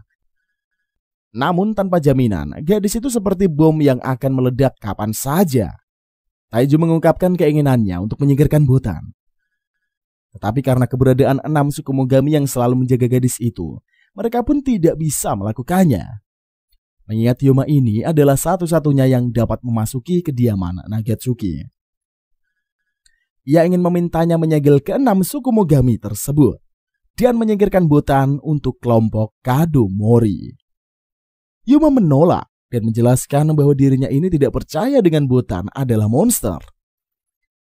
Namun tanpa jaminan, gadis itu seperti bom yang akan meledak kapan saja. Taiju mengungkapkan keinginannya untuk menyingkirkan Botan. Tetapi karena keberadaan 6 suku Mogami yang selalu menjaga gadis itu, mereka pun tidak bisa melakukannya. Mengingat Hyoma ini adalah satu-satunya yang dapat memasuki kediaman Nagatsuki. Ia ingin memintanya menyegel ke-6 suku Mogami tersebut dan menyingkirkan Botan untuk kelompok Kado Mori. Hyoma menolak dan menjelaskan bahwa dirinya ini tidak percaya dengan Botan adalah monster.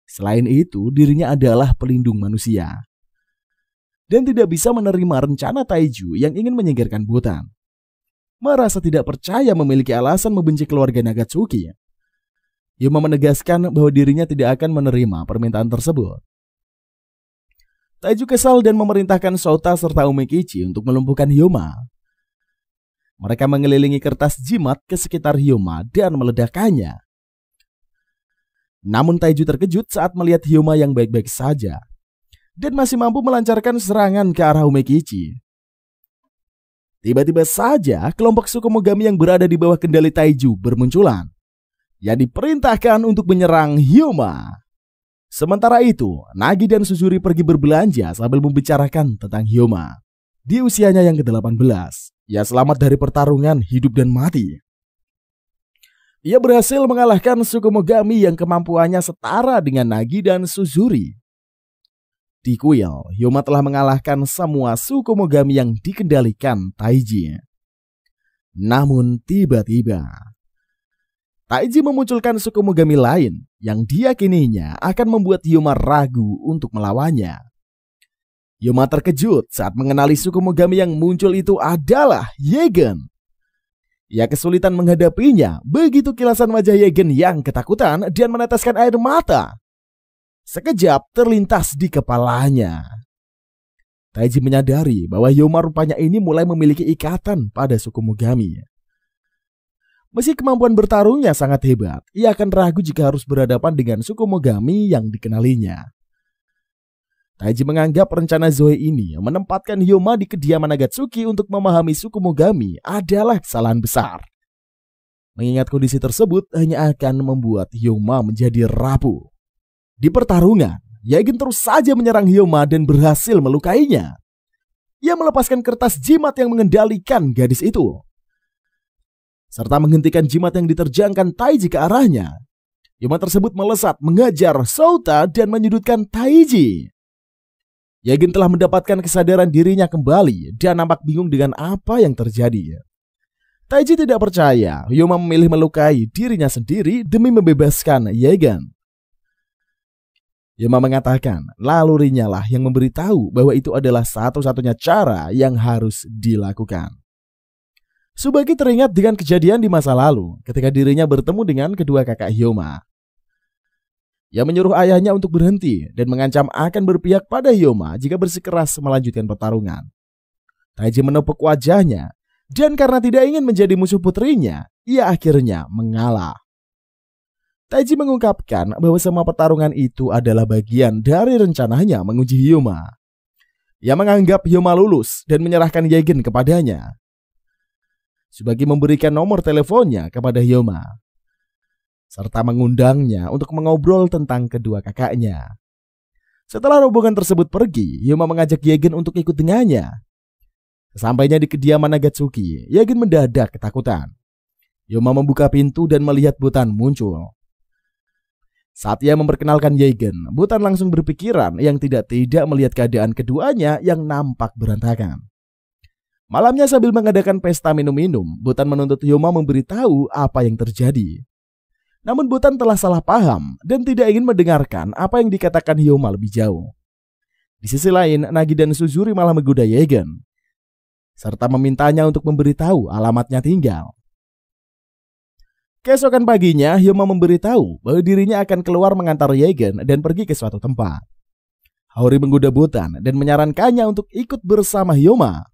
Selain itu, dirinya adalah pelindung manusia dan tidak bisa menerima rencana Taiju yang ingin menyingkirkan Botan. Merasa tidak percaya memiliki alasan membenci keluarga Nagatsuki, Hyoma menegaskan bahwa dirinya tidak akan menerima permintaan tersebut. Taiju kesal dan memerintahkan Sota serta Umekichi untuk melumpuhkan Hyoma. Mereka mengelilingi kertas jimat ke sekitar Hyoma dan meledakkannya. Namun Taiju terkejut saat melihat Hyoma yang baik-baik saja dan masih mampu melancarkan serangan ke arah Umekichi. Tiba-tiba saja kelompok suku Mogami yang berada di bawah kendali Taiju bermunculan yang diperintahkan untuk menyerang Hyoma. Sementara itu, Nagi dan Suzuri pergi berbelanja sambil membicarakan tentang Hyoma. Di usianya yang ke-18, ia selamat dari pertarungan hidup dan mati. Ia berhasil mengalahkan suku Mogami yang kemampuannya setara dengan Nagi dan Suzuri. Di kuil, Hyoma telah mengalahkan semua suku Mogami yang dikendalikan Taiji. Namun tiba-tiba Taiji memunculkan suku Mogami lain yang diyakininya akan membuat Hyoma ragu untuk melawannya. Hyoma terkejut saat mengenali suku Mogami yang muncul itu adalah Yegen. Ia kesulitan menghadapinya begitu kilasan wajah Yegen yang ketakutan dan meneteskan air mata sekejap terlintas di kepalanya. Taiji menyadari bahwa Hyoma rupanya ini mulai memiliki ikatan pada suku Mogami. Meski kemampuan bertarungnya sangat hebat, ia akan ragu jika harus berhadapan dengan suku Mogami yang dikenalinya. Taiji menganggap rencana Zoe ini menempatkan Hyoma di kediaman Nagatsuki untuk memahami suku Mogami adalah kesalahan besar. Mengingat kondisi tersebut hanya akan membuat Hyoma menjadi rapuh. Di pertarungan, Yegen terus saja menyerang Hyoma dan berhasil melukainya. Ia melepaskan kertas jimat yang mengendalikan gadis itu, serta menghentikan jimat yang diterjangkan Taiji ke arahnya. Hyoma tersebut melesat mengajar Sota dan menyudutkan Taiji. Yegen telah mendapatkan kesadaran dirinya kembali dan nampak bingung dengan apa yang terjadi. Taiji tidak percaya Hyoma memilih melukai dirinya sendiri demi membebaskan Yegen. Hyoma mengatakan nalurinya lah yang memberitahu bahwa itu adalah satu-satunya cara yang harus dilakukan. Tsubaki teringat dengan kejadian di masa lalu ketika dirinya bertemu dengan kedua kakak Hyoma. Ia menyuruh ayahnya untuk berhenti dan mengancam akan berpihak pada Hyoma jika bersikeras melanjutkan pertarungan. Taiji menepuk wajahnya dan karena tidak ingin menjadi musuh putrinya, ia akhirnya mengalah. Taiji mengungkapkan bahwa semua pertarungan itu adalah bagian dari rencananya menguji Hyoma. Ia menganggap Hyoma lulus dan menyerahkan Yegen kepadanya. Tsubaki memberikan nomor teleponnya kepada Hyoma. serta mengundangnya untuk mengobrol tentang kedua kakaknya. Setelah rombongan tersebut pergi, Hyoma mengajak Yagen untuk ikut dengannya. Sesampainya di kediaman Nagatsuki, Yagen mendadak ketakutan. Hyoma membuka pintu dan melihat Butan muncul. Saat ia memperkenalkan Yagen, Butan langsung berpikiran yang tidak melihat keadaan keduanya yang nampak berantakan. Malamnya sambil mengadakan pesta minum-minum, Butan menuntut Hyoma memberitahu apa yang terjadi. Namun Butan telah salah paham dan tidak ingin mendengarkan apa yang dikatakan Hyoma lebih jauh. Di sisi lain, Nagi dan Suzuri malah menggoda Yagen, serta memintanya untuk memberitahu alamatnya tinggal. Keesokan paginya, Hyoma memberitahu bahwa dirinya akan keluar mengantar Yagen dan pergi ke suatu tempat. Haori menggoda Butan dan menyarankannya untuk ikut bersama Hyoma,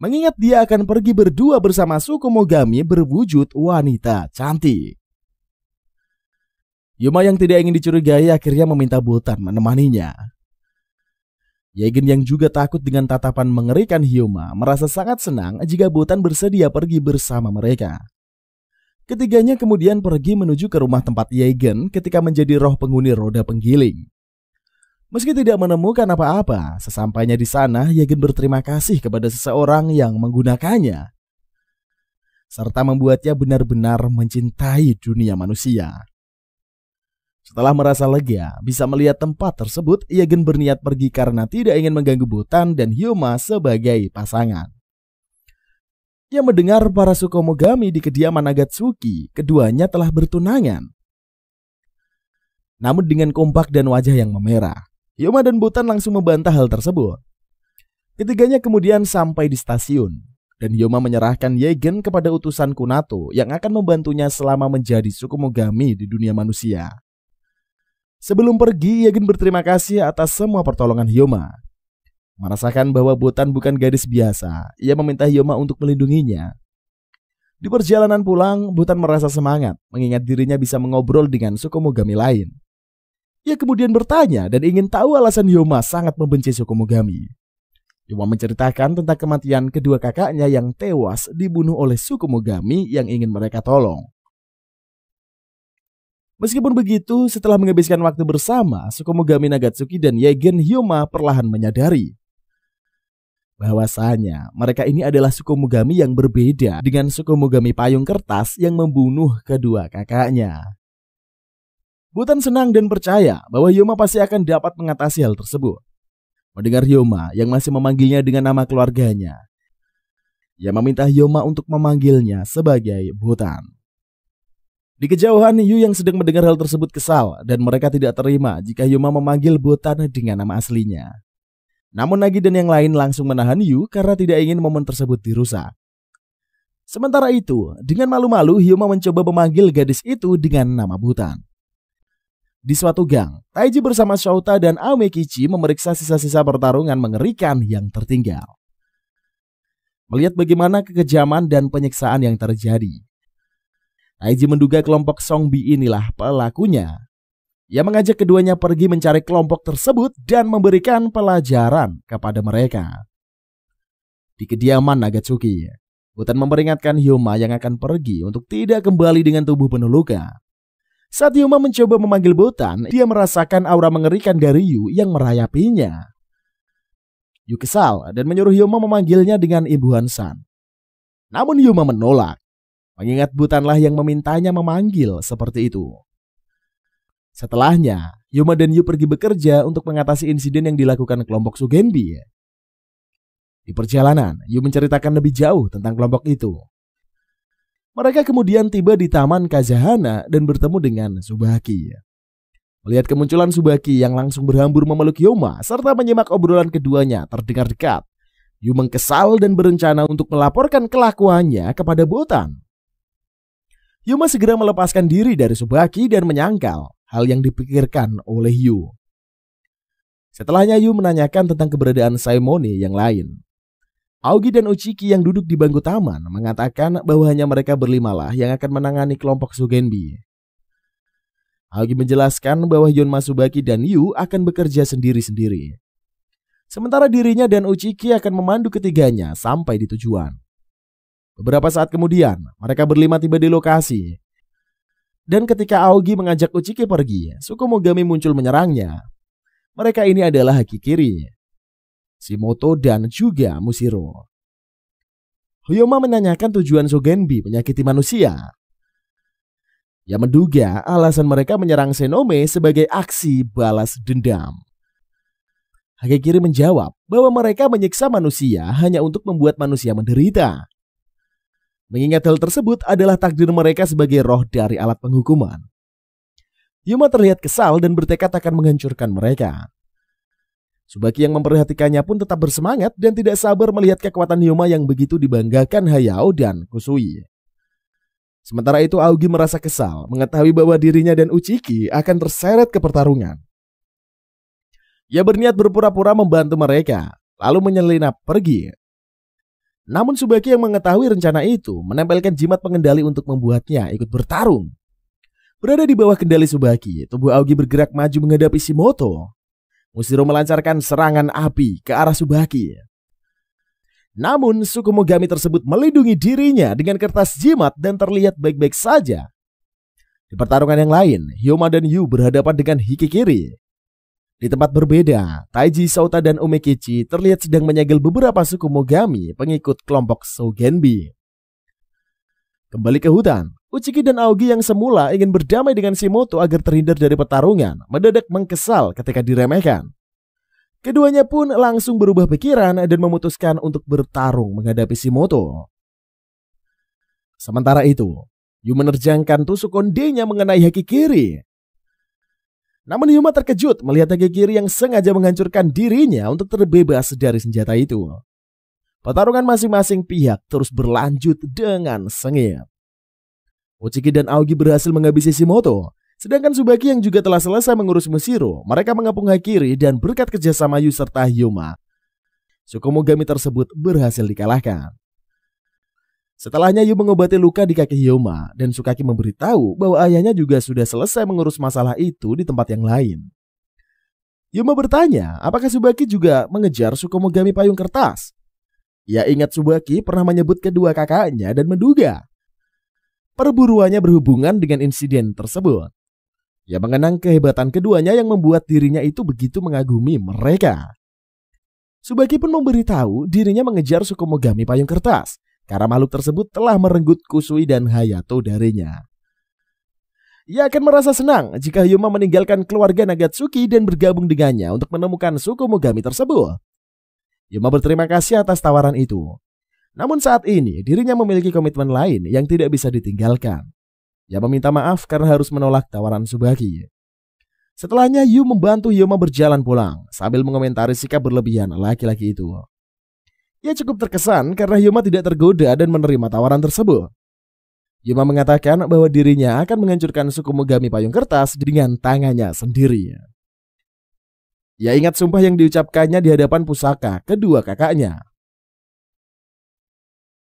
mengingat dia akan pergi berdua bersama Tsukumogami berwujud wanita cantik. Hyoma yang tidak ingin dicurigai akhirnya meminta Butan menemaninya. Yagen yang juga takut dengan tatapan mengerikan Hyoma merasa sangat senang jika Butan bersedia pergi bersama mereka. Ketiganya kemudian pergi menuju ke rumah tempat Yagen ketika menjadi roh penghuni roda penggiling. Meski tidak menemukan apa-apa, sesampainya di sana Yagen berterima kasih kepada seseorang yang menggunakannya, serta membuatnya benar-benar mencintai dunia manusia. Setelah merasa lega bisa melihat tempat tersebut, Yagen berniat pergi karena tidak ingin mengganggu Butan dan Hyoma sebagai pasangan. Ia mendengar para Tsukumogami di kediaman Nagatsuki, keduanya telah bertunangan. Namun dengan kompak dan wajah yang memerah, Hyoma dan Butan langsung membantah hal tersebut. Ketiganya kemudian sampai di stasiun, dan Hyoma menyerahkan Yagen kepada utusan Kunato yang akan membantunya selama menjadi Tsukumogami di dunia manusia. Sebelum pergi, Yagen berterima kasih atas semua pertolongan Hyoma. Merasakan bahwa Butan bukan gadis biasa, ia meminta Hyoma untuk melindunginya. Di perjalanan pulang, Butan merasa semangat, mengingat dirinya bisa mengobrol dengan Tsukumogami lain. Ia kemudian bertanya dan ingin tahu alasan Hyoma sangat membenci Tsukumogami. Hyoma menceritakan tentang kematian kedua kakaknya yang tewas dibunuh oleh Tsukumogami yang ingin mereka tolong. Meskipun begitu, setelah menghabiskan waktu bersama, Tsukumogami Nagatsuki dan Yagen, Hyoma perlahan menyadari bahwasanya mereka ini adalah Tsukumogami yang berbeda dengan Tsukumogami payung kertas yang membunuh kedua kakaknya. Butan senang dan percaya bahwa Hyoma pasti akan dapat mengatasi hal tersebut. Mendengar Hyoma yang masih memanggilnya dengan nama keluarganya, ia meminta Hyoma untuk memanggilnya sebagai Butan. Di kejauhan, Yu yang sedang mendengar hal tersebut kesal dan mereka tidak terima jika Hyoma memanggil Butan dengan nama aslinya. Namun Nagi dan yang lain langsung menahan Yu karena tidak ingin momen tersebut dirusak. Sementara itu, dengan malu-malu Hyoma mencoba memanggil gadis itu dengan nama Butan. Di suatu gang, Taiji bersama Shouta dan Aomekichi memeriksa sisa-sisa pertarungan mengerikan yang tertinggal. Melihat bagaimana kekejaman dan penyiksaan yang terjadi, Taiji menduga kelompok Songbi inilah pelakunya. Ia mengajak keduanya pergi mencari kelompok tersebut dan memberikan pelajaran kepada mereka. Di kediaman Nagatsuki, Butan memperingatkan Hyoma yang akan pergi untuk tidak kembali dengan tubuh penuh luka. Saat Hyoma mencoba memanggil Butan, dia merasakan aura mengerikan dari Yu yang merayapinya. Yu kesal dan menyuruh Hyoma memanggilnya dengan Ibu Hansan. Namun Hyoma menolak, mengingat Butanlah yang memintanya memanggil seperti itu. Setelahnya, Hyoma dan Yu pergi bekerja untuk mengatasi insiden yang dilakukan kelompok Sugenbi. Di perjalanan, Yu menceritakan lebih jauh tentang kelompok itu. Mereka kemudian tiba di Taman Kazahana dan bertemu dengan Tsubaki. Melihat kemunculan Tsubaki yang langsung berhambur memeluk Hyoma serta menyimak obrolan keduanya terdengar dekat, Yu mengkesal dan berencana untuk melaporkan kelakuannya kepada Butan. Hyoma segera melepaskan diri dari Tsubaki dan menyangkal hal yang dipikirkan oleh Yu. Setelahnya Yu menanyakan tentang keberadaan Saimone yang lain. Aogi dan Uchiki yang duduk di bangku taman mengatakan bahwa hanya mereka berlimalah yang akan menangani kelompok Sugenbi. Aogi menjelaskan bahwa Yonma Tsubaki dan Yu akan bekerja sendiri-sendiri. Sementara dirinya dan Uchiki akan memandu ketiganya sampai di tujuan. Beberapa saat kemudian, mereka berlima tiba di lokasi. Dan ketika Aogi mengajak Uchiki pergi, Tsukumogami muncul menyerangnya. Mereka ini adalah Hakikiri, Shimoto, dan juga Mushiro. Hyoma menanyakan tujuan Sogenbi menyakiti manusia. Ia menduga alasan mereka menyerang Senome sebagai aksi balas dendam. Hakikiri menjawab bahwa mereka menyiksa manusia hanya untuk membuat manusia menderita. Mengingat hal tersebut adalah takdir mereka sebagai roh dari alat penghukuman. Hyoma terlihat kesal dan bertekad akan menghancurkan mereka. Tsubaki yang memperhatikannya pun tetap bersemangat dan tidak sabar melihat kekuatan Hyoma yang begitu dibanggakan Hayao dan Kusui. Sementara itu Aogi merasa kesal mengetahui bahwa dirinya dan Uchiki akan terseret ke pertarungan. Ia berniat berpura-pura membantu mereka, lalu menyelinap pergi. Namun Tsubaki yang mengetahui rencana itu menempelkan jimat pengendali untuk membuatnya ikut bertarung. Berada di bawah kendali Tsubaki, tubuh Aogi bergerak maju menghadapi Shimoto. Mushiro melancarkan serangan api ke arah Tsubaki. Namun Tsukumogami tersebut melindungi dirinya dengan kertas jimat dan terlihat baik-baik saja. Di pertarungan yang lain, Hyoma dan Yu berhadapan dengan Hikikiri. Di tempat berbeda, Taiji, Souta, dan Umekichi terlihat sedang menyegel beberapa Tsukumogami pengikut kelompok Sogenbi. Kembali ke hutan, Uchiki dan Aogi yang semula ingin berdamai dengan Shimoto agar terhindar dari pertarungan mendadak mengkesal ketika diremehkan. Keduanya pun langsung berubah pikiran dan memutuskan untuk bertarung menghadapi Shimoto. Sementara itu, Yu menerjangkan tusuk kondenya mengenai Hakikiri. Namun Hyoma terkejut melihat Hakikiri yang sengaja menghancurkan dirinya untuk terbebas dari senjata itu. Pertarungan masing-masing pihak terus berlanjut dengan sengit. Uchiki dan Aogi berhasil menghabisi Shimoto, sedangkan Tsubaki yang juga telah selesai mengurus Mushiro, mereka mengepung Hakikiri dan berkat kerjasama Yu serta Hyoma, Tsukumogami tersebut berhasil dikalahkan. Setelahnya Yu mengobati luka di kaki Hyoma dan Tsukaki memberitahu bahwa ayahnya juga sudah selesai mengurus masalah itu di tempat yang lain. Hyoma bertanya apakah Tsubaki juga mengejar Tsukumogami payung kertas. Ia ingat Tsubaki pernah menyebut kedua kakaknya dan menduga perburuannya berhubungan dengan insiden tersebut. Ia mengenang kehebatan keduanya yang membuat dirinya itu begitu mengagumi mereka. Tsubaki pun memberitahu dirinya mengejar Tsukumogami payung kertas karena makhluk tersebut telah merenggut Kusui dan Hayato darinya. Ia akan merasa senang jika Hyoma meninggalkan keluarga Nagatsuki dan bergabung dengannya untuk menemukan Tsukumogami tersebut. Hyoma berterima kasih atas tawaran itu. Namun saat ini dirinya memiliki komitmen lain yang tidak bisa ditinggalkan. Ia meminta maaf karena harus menolak tawaran Tsubaki. Setelahnya Yu membantu Hyoma berjalan pulang sambil mengomentari sikap berlebihan laki-laki itu. Ia cukup terkesan karena Hyoma tidak tergoda dan menerima tawaran tersebut. Hyoma mengatakan bahwa dirinya akan menghancurkan Tsukumogami payung kertas dengan tangannya sendiri. Ia ingat sumpah yang diucapkannya di hadapan pusaka kedua kakaknya,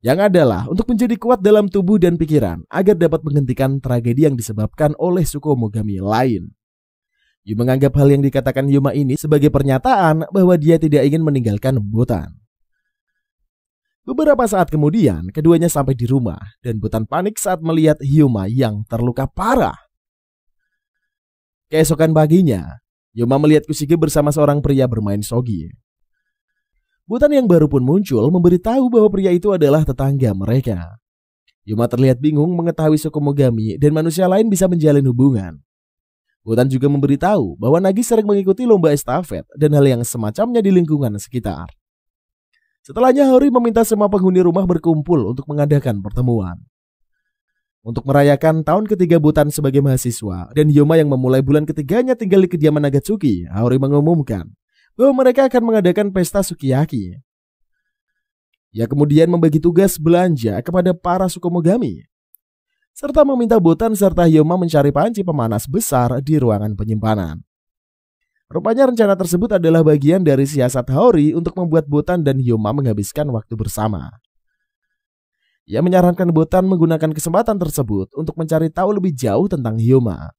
yang adalah untuk menjadi kuat dalam tubuh dan pikiran agar dapat menghentikan tragedi yang disebabkan oleh Tsukumogami lain. Yu menganggap hal yang dikatakan Hyoma ini sebagai pernyataan bahwa dia tidak ingin meninggalkan Botan. Beberapa saat kemudian, keduanya sampai di rumah dan Botan panik saat melihat Hyoma yang terluka parah. Keesokan paginya, Hyoma melihat Kushige bersama seorang pria bermain shogi. Botan yang baru pun muncul memberitahu bahwa pria itu adalah tetangga mereka. Hyoma terlihat bingung mengetahui Tsukumogami dan manusia lain bisa menjalin hubungan. Botan juga memberitahu bahwa Nagi sering mengikuti lomba estafet dan hal yang semacamnya di lingkungan sekitar. Setelahnya Hori meminta semua penghuni rumah berkumpul untuk mengadakan pertemuan. Untuk merayakan tahun ketiga Botan sebagai mahasiswa dan Hyoma yang memulai bulan ketiganya tinggal di kediaman Nagatsuki, Hori mengumumkan bahwa mereka akan mengadakan pesta sukiyaki. Ia kemudian membagi tugas belanja kepada para Tsukumogami, serta meminta Botan serta Hyoma mencari panci pemanas besar di ruangan penyimpanan. Rupanya rencana tersebut adalah bagian dari siasat Hori untuk membuat Botan dan Hyoma menghabiskan waktu bersama. Ia menyarankan Botan menggunakan kesempatan tersebut untuk mencari tahu lebih jauh tentang Hyoma.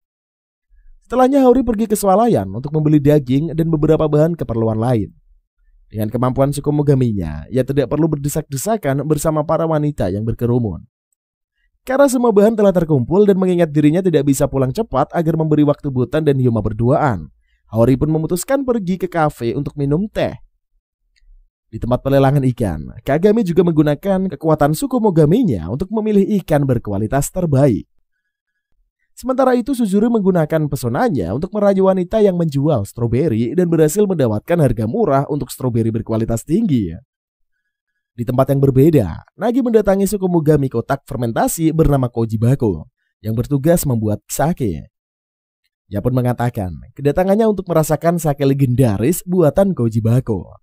Setelahnya Hori pergi ke swalayan untuk membeli daging dan beberapa bahan keperluan lain. Dengan kemampuan Tsukumogaminya, ia tidak perlu berdesak-desakan bersama para wanita yang berkerumun. Karena semua bahan telah terkumpul dan mengingat dirinya tidak bisa pulang cepat agar memberi waktu Butan dan Hyoma berduaan, Haori pun memutuskan pergi ke kafe untuk minum teh. Di tempat pelelangan ikan, Kagami juga menggunakan kekuatan Sukumogaminya untuk memilih ikan berkualitas terbaik. Sementara itu Suzuru menggunakan pesonanya untuk merayu wanita yang menjual stroberi dan berhasil mendapatkan harga murah untuk stroberi berkualitas tinggi. Di tempat yang berbeda, Nagi mendatangi Sukumogami kotak fermentasi bernama Kojibako yang bertugas membuat sake. Ia pun mengatakan kedatangannya untuk merasakan sake legendaris buatan Kojibako.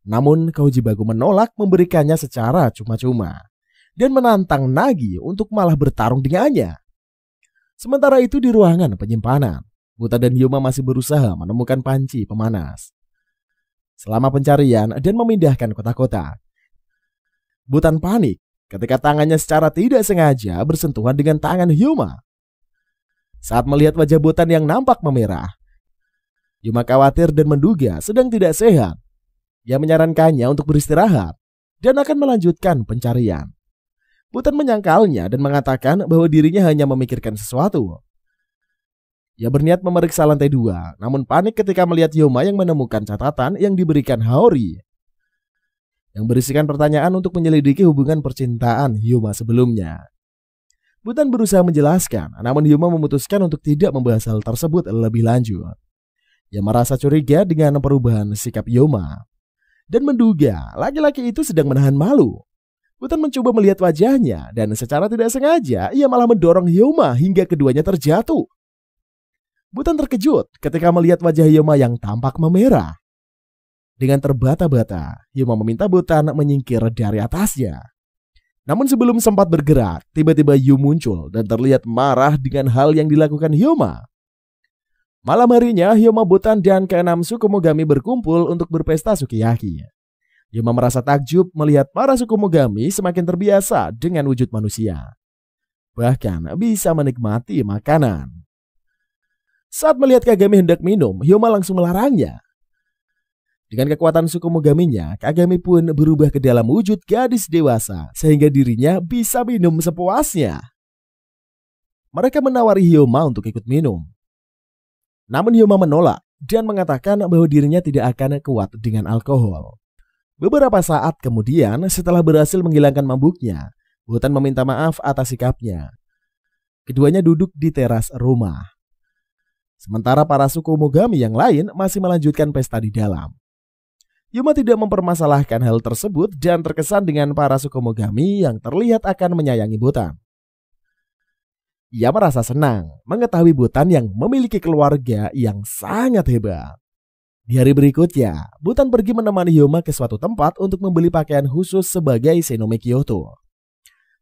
Namun Kojibako menolak memberikannya secara cuma-cuma dan menantang Nagi untuk malah bertarung dengannya. Sementara itu di ruangan penyimpanan, Butan dan Hyoma masih berusaha menemukan panci pemanas. Selama pencarian dan memindahkan kotak-kotak, Butan panik ketika tangannya secara tidak sengaja bersentuhan dengan tangan Hyoma. Saat melihat wajah Butan yang nampak memerah, Hyoma khawatir dan menduga sedang tidak sehat. Ia menyarankannya untuk beristirahat dan akan melanjutkan pencarian. Butan menyangkalnya dan mengatakan bahwa dirinya hanya memikirkan sesuatu. Ia berniat memeriksa lantai 2, namun panik ketika melihat Hyoma yang menemukan catatan yang diberikan Haori, yang berisikan pertanyaan untuk menyelidiki hubungan percintaan Hyoma sebelumnya. Butan berusaha menjelaskan, namun Hyoma memutuskan untuk tidak membahas hal tersebut lebih lanjut. Ia merasa curiga dengan perubahan sikap Hyoma dan menduga laki-laki itu sedang menahan malu. Butan mencoba melihat wajahnya dan secara tidak sengaja ia malah mendorong Hyoma hingga keduanya terjatuh. Butan terkejut ketika melihat wajah Hyoma yang tampak memerah. Dengan terbata-bata, Hyoma meminta Butan menyingkir dari atasnya. Namun sebelum sempat bergerak, tiba-tiba Yu muncul dan terlihat marah dengan hal yang dilakukan Hyoma. Malam harinya, Hyoma, Butan, dan keenam Sukumogami berkumpul untuk berpesta sukiyaki. Hyoma merasa takjub melihat para Sukumogami semakin terbiasa dengan wujud manusia. Bahkan bisa menikmati makanan. Saat melihat Kagami hendak minum, Hyoma langsung melarangnya. Dengan kekuatan Sukumogaminya, Kagami pun berubah ke dalam wujud gadis dewasa sehingga dirinya bisa minum sepuasnya. Mereka menawari Hyoma untuk ikut minum. Namun Hyoma menolak dan mengatakan bahwa dirinya tidak akan kuat dengan alkohol. Beberapa saat kemudian, setelah berhasil menghilangkan mabuknya, Butan meminta maaf atas sikapnya. Keduanya duduk di teras rumah. Sementara para Sukumogami yang lain masih melanjutkan pesta di dalam. Hyoma tidak mempermasalahkan hal tersebut dan terkesan dengan para Sukumogami yang terlihat akan menyayangi Butan. Ia merasa senang mengetahui Butan yang memiliki keluarga yang sangat hebat. Di hari berikutnya, Butan pergi menemani Hyoma ke suatu tempat untuk membeli pakaian khusus sebagai Senome Kyoto.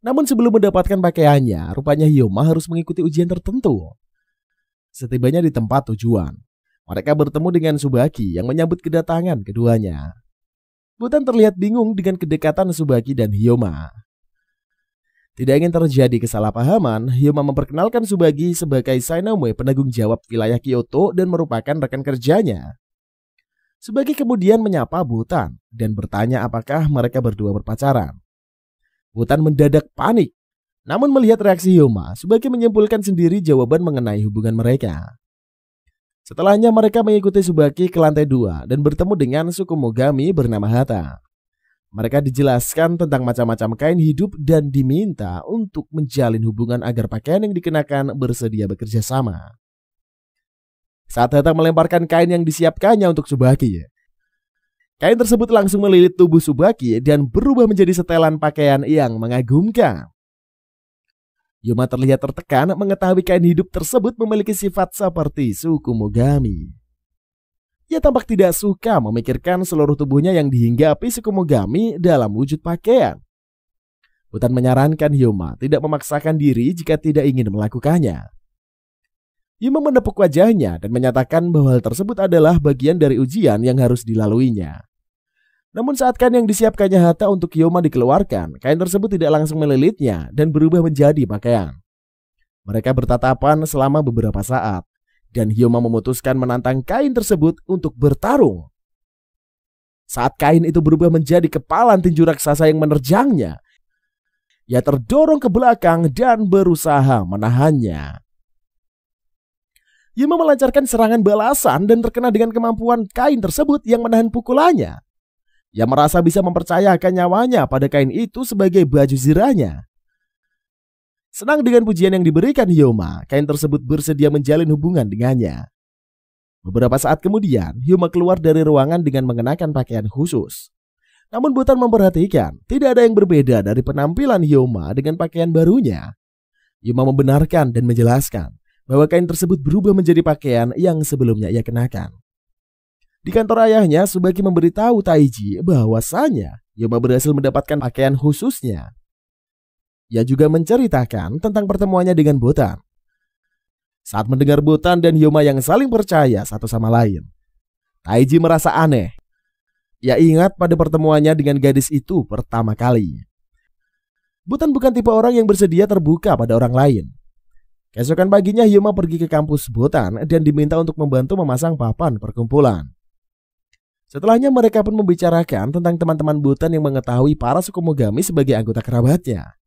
Namun sebelum mendapatkan pakaiannya, rupanya Hyoma harus mengikuti ujian tertentu. Setibanya di tempat tujuan, mereka bertemu dengan Tsubaki yang menyambut kedatangan keduanya. Butan terlihat bingung dengan kedekatan Tsubaki dan Hyoma. Tidak ingin terjadi kesalahpahaman, Hyoma memperkenalkan Tsubaki sebagai Sainome, penanggung jawab wilayah Kyoto dan merupakan rekan kerjanya. Tsubaki kemudian menyapa Butan dan bertanya apakah mereka berdua berpacaran. Butan mendadak panik. Namun melihat reaksi Hyoma, Tsubaki menyimpulkan sendiri jawaban mengenai hubungan mereka. Setelahnya mereka mengikuti Tsubaki ke lantai 2 dan bertemu dengan Sukumogami bernama Hata. Mereka dijelaskan tentang macam-macam kain hidup dan diminta untuk menjalin hubungan agar pakaian yang dikenakan bersedia bekerja sama. Saat Hata melemparkan kain yang disiapkannya untuk Tsubaki, kain tersebut langsung melilit tubuh Tsubaki dan berubah menjadi setelan pakaian yang mengagumkan. Hyoma terlihat tertekan mengetahui kain hidup tersebut memiliki sifat seperti Sukumogami. Ia tampak tidak suka memikirkan seluruh tubuhnya yang dihinggapi Sukumogami dalam wujud pakaian. Butan menyarankan Hyoma tidak memaksakan diri jika tidak ingin melakukannya. Hyoma menepuk wajahnya dan menyatakan bahwa hal tersebut adalah bagian dari ujian yang harus dilaluinya. Namun saat kain yang disiapkannya Hata untuk Hyoma dikeluarkan, kain tersebut tidak langsung melilitnya dan berubah menjadi pakaian. Mereka bertatapan selama beberapa saat, dan Hyoma memutuskan menantang kain tersebut untuk bertarung. Saat kain itu berubah menjadi kepalan tinju raksasa yang menerjangnya, Ia terdorong ke belakang dan berusaha menahannya. Yuma melancarkan serangan balasan dan terkena dengan kemampuan kain tersebut yang menahan pukulannya. Ia merasa bisa mempercayakan nyawanya pada kain itu sebagai baju zirahnya. Senang dengan pujian yang diberikan Hyoma, kain tersebut bersedia menjalin hubungan dengannya. Beberapa saat kemudian, Hyoma keluar dari ruangan dengan mengenakan pakaian khusus. Namun Botan memperhatikan, tidak ada yang berbeda dari penampilan Hyoma dengan pakaian barunya. Hyoma membenarkan dan menjelaskan bahwa kain tersebut berubah menjadi pakaian yang sebelumnya ia kenakan. Di kantor ayahnya, Tsubaki memberitahu Taiji bahwasanya Hyoma berhasil mendapatkan pakaian khususnya. Ia juga menceritakan tentang pertemuannya dengan Botan. Saat mendengar Botan dan Hyoma yang saling percaya satu sama lain, Taiji merasa aneh. Ia ingat pada pertemuannya dengan gadis itu pertama kali. Botan bukan tipe orang yang bersedia terbuka pada orang lain. Keesokan paginya Hyoma pergi ke kampus Botan dan diminta untuk membantu memasang papan perkumpulan. Setelahnya mereka pun membicarakan tentang teman-teman Botan yang mengetahui para Sukumogami sebagai anggota kerabatnya.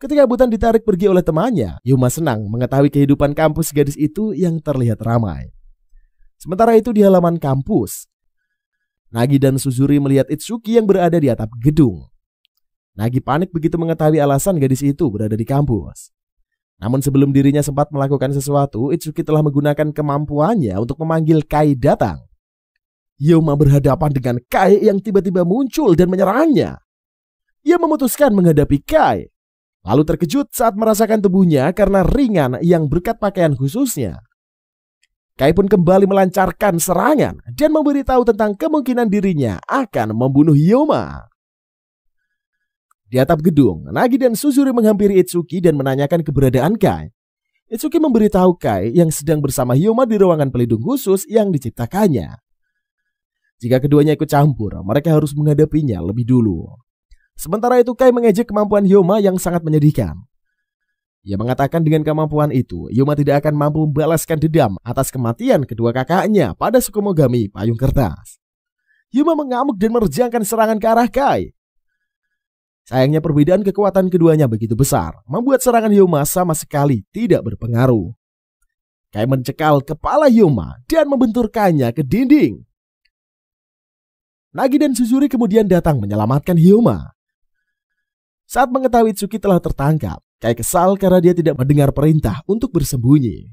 Ketika Botan ditarik pergi oleh temannya, Hyoma senang mengetahui kehidupan kampus gadis itu yang terlihat ramai. Sementara itu di halaman kampus, Nagi dan Suzuri melihat Itsuki yang berada di atap gedung. Nagi panik begitu mengetahui alasan gadis itu berada di kampus. Namun sebelum dirinya sempat melakukan sesuatu, Itsuki telah menggunakan kemampuannya untuk memanggil Kai datang. Hyoma berhadapan dengan Kai yang tiba-tiba muncul dan menyerangnya. Ia memutuskan menghadapi Kai, lalu terkejut saat merasakan tubuhnya karena ringan yang berkat pakaian khususnya. Kai pun kembali melancarkan serangan dan memberitahu tentang kemungkinan dirinya akan membunuh Hyoma. Di atap gedung, Nagi dan Suzuri menghampiri Itsuki dan menanyakan keberadaan Kai. Itsuki memberitahu Kai yang sedang bersama Hyoma di ruangan pelindung khusus yang diciptakannya. Jika keduanya ikut campur, mereka harus menghadapinya lebih dulu. Sementara itu Kai mengejek kemampuan Hyoma yang sangat menyedihkan. Ia mengatakan dengan kemampuan itu, Hyoma tidak akan mampu membalaskan dendam atas kematian kedua kakaknya pada Sukumogami Payung Kertas. Hyoma mengamuk dan menerjangkan serangan ke arah Kai. Sayangnya perbedaan kekuatan keduanya begitu besar, membuat serangan Hyoma sama sekali tidak berpengaruh. Kai mencekal kepala Hyoma dan membenturkannya ke dinding. Nagi dan Suzuri kemudian datang menyelamatkan Hyoma. Saat mengetahui Itsuki telah tertangkap, Kai kesal karena dia tidak mendengar perintah untuk bersembunyi.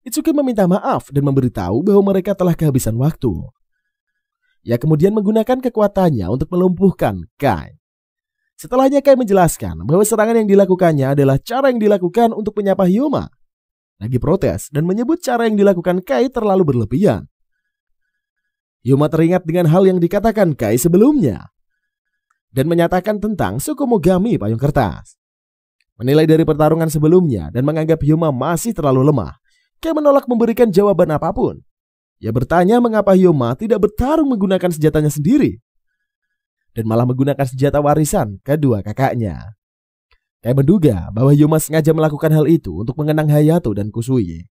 Itsuki meminta maaf dan memberitahu bahwa mereka telah kehabisan waktu. Ia kemudian menggunakan kekuatannya untuk melumpuhkan Kai. Setelahnya Kai menjelaskan bahwa serangan yang dilakukannya adalah cara yang dilakukan untuk menyapa Hyoma. Nagi protes dan menyebut cara yang dilakukan Kai terlalu berlebihan. Hyoma teringat dengan hal yang dikatakan Kai sebelumnya dan menyatakan tentang Sukumogami Payung Kertas. Menilai dari pertarungan sebelumnya dan menganggap Hyoma masih terlalu lemah, Kai menolak memberikan jawaban apapun. Ia bertanya mengapa Hyoma tidak bertarung menggunakan senjatanya sendiri dan malah menggunakan senjata warisan kedua kakaknya. Kai menduga bahwa Hyoma sengaja melakukan hal itu untuk mengenang Hayato dan Kusui.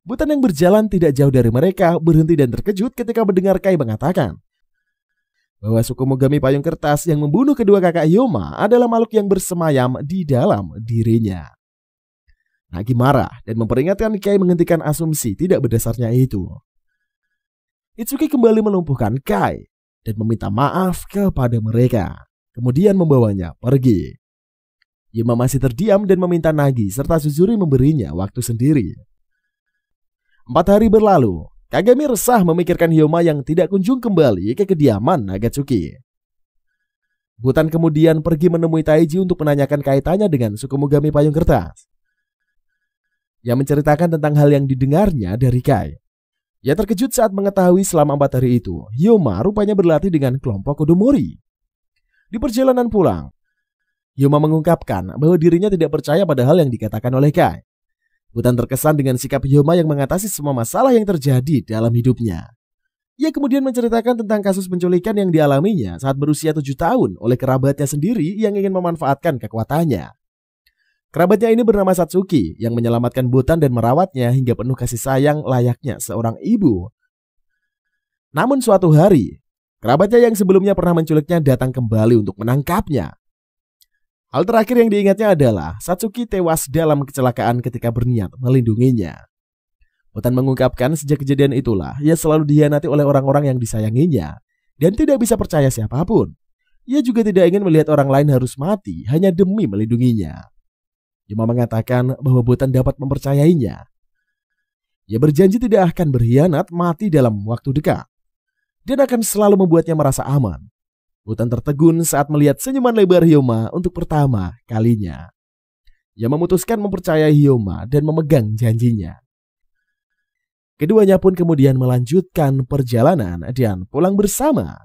Botan yang berjalan tidak jauh dari mereka berhenti dan terkejut ketika mendengar Kai mengatakan bahwa Sukumogami Payung Kertas yang membunuh kedua kakak Hyoma adalah makhluk yang bersemayam di dalam dirinya. Nagi marah dan memperingatkan Kai menghentikan asumsi tidak berdasarnya itu. Itsuki kembali melumpuhkan Kai dan meminta maaf kepada mereka, kemudian membawanya pergi. Hyoma masih terdiam dan meminta Nagi serta Suzuri memberinya waktu sendiri. 4 hari berlalu. Kagami resah memikirkan Hyoma yang tidak kunjung kembali ke kediaman Nagatsuki. Botan kemudian pergi menemui Taiji untuk menanyakan kaitannya dengan Sukumogami Payung Kertas. Ia menceritakan tentang hal yang didengarnya dari Kai. Ia terkejut saat mengetahui selama 4 hari itu, Hyoma rupanya berlatih dengan kelompok Kodomori. Di perjalanan pulang, Hyoma mengungkapkan bahwa dirinya tidak percaya pada hal yang dikatakan oleh Kai. Botan terkesan dengan sikap Hyoma yang mengatasi semua masalah yang terjadi dalam hidupnya. Ia kemudian menceritakan tentang kasus penculikan yang dialaminya saat berusia 7 tahun oleh kerabatnya sendiri yang ingin memanfaatkan kekuatannya. Kerabatnya ini bernama Satsuki yang menyelamatkan Botan dan merawatnya hingga penuh kasih sayang layaknya seorang ibu. Namun suatu hari, kerabatnya yang sebelumnya pernah menculiknya datang kembali untuk menangkapnya. Hal terakhir yang diingatnya adalah Satsuki tewas dalam kecelakaan ketika berniat melindunginya. Botan mengungkapkan sejak kejadian itulah ia selalu dikhianati oleh orang-orang yang disayanginya dan tidak bisa percaya siapapun. Ia juga tidak ingin melihat orang lain harus mati hanya demi melindunginya. Yoma mengatakan bahwa Botan dapat mempercayainya. Ia berjanji tidak akan berkhianat mati dalam waktu dekat dan akan selalu membuatnya merasa aman. Botan tertegun saat melihat senyuman lebar Hyoma untuk pertama kalinya. Ia memutuskan mempercayai Hyoma dan memegang janjinya. Keduanya pun kemudian melanjutkan perjalanan dan pulang bersama.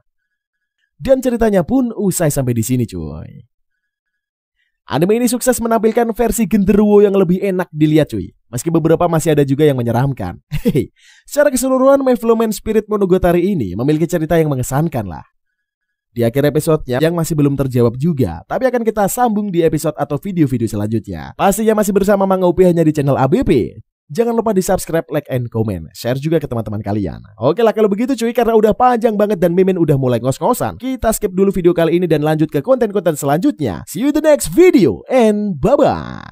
Dan ceritanya pun usai sampai di sini, cuy. Anime ini sukses menampilkan versi genderuwo yang lebih enak dilihat, cuy. Meski beberapa masih ada juga yang menyeramkan. Hehehe. Secara keseluruhan, My Flowman Spirit Monogatari ini memiliki cerita yang mengesankan lah. Di akhir episodenya yang masih belum terjawab juga, tapi akan kita sambung di episode atau video-video selanjutnya. Pastinya masih bersama Manga UP hanya di channel ABP. Jangan lupa di subscribe, like, and comment. Share juga ke teman-teman kalian. Oke lah kalau begitu cuy, karena udah panjang banget dan Mimin udah mulai ngos-ngosan, kita skip dulu video kali ini dan lanjut ke konten-konten selanjutnya. See you in the next video and bye-bye.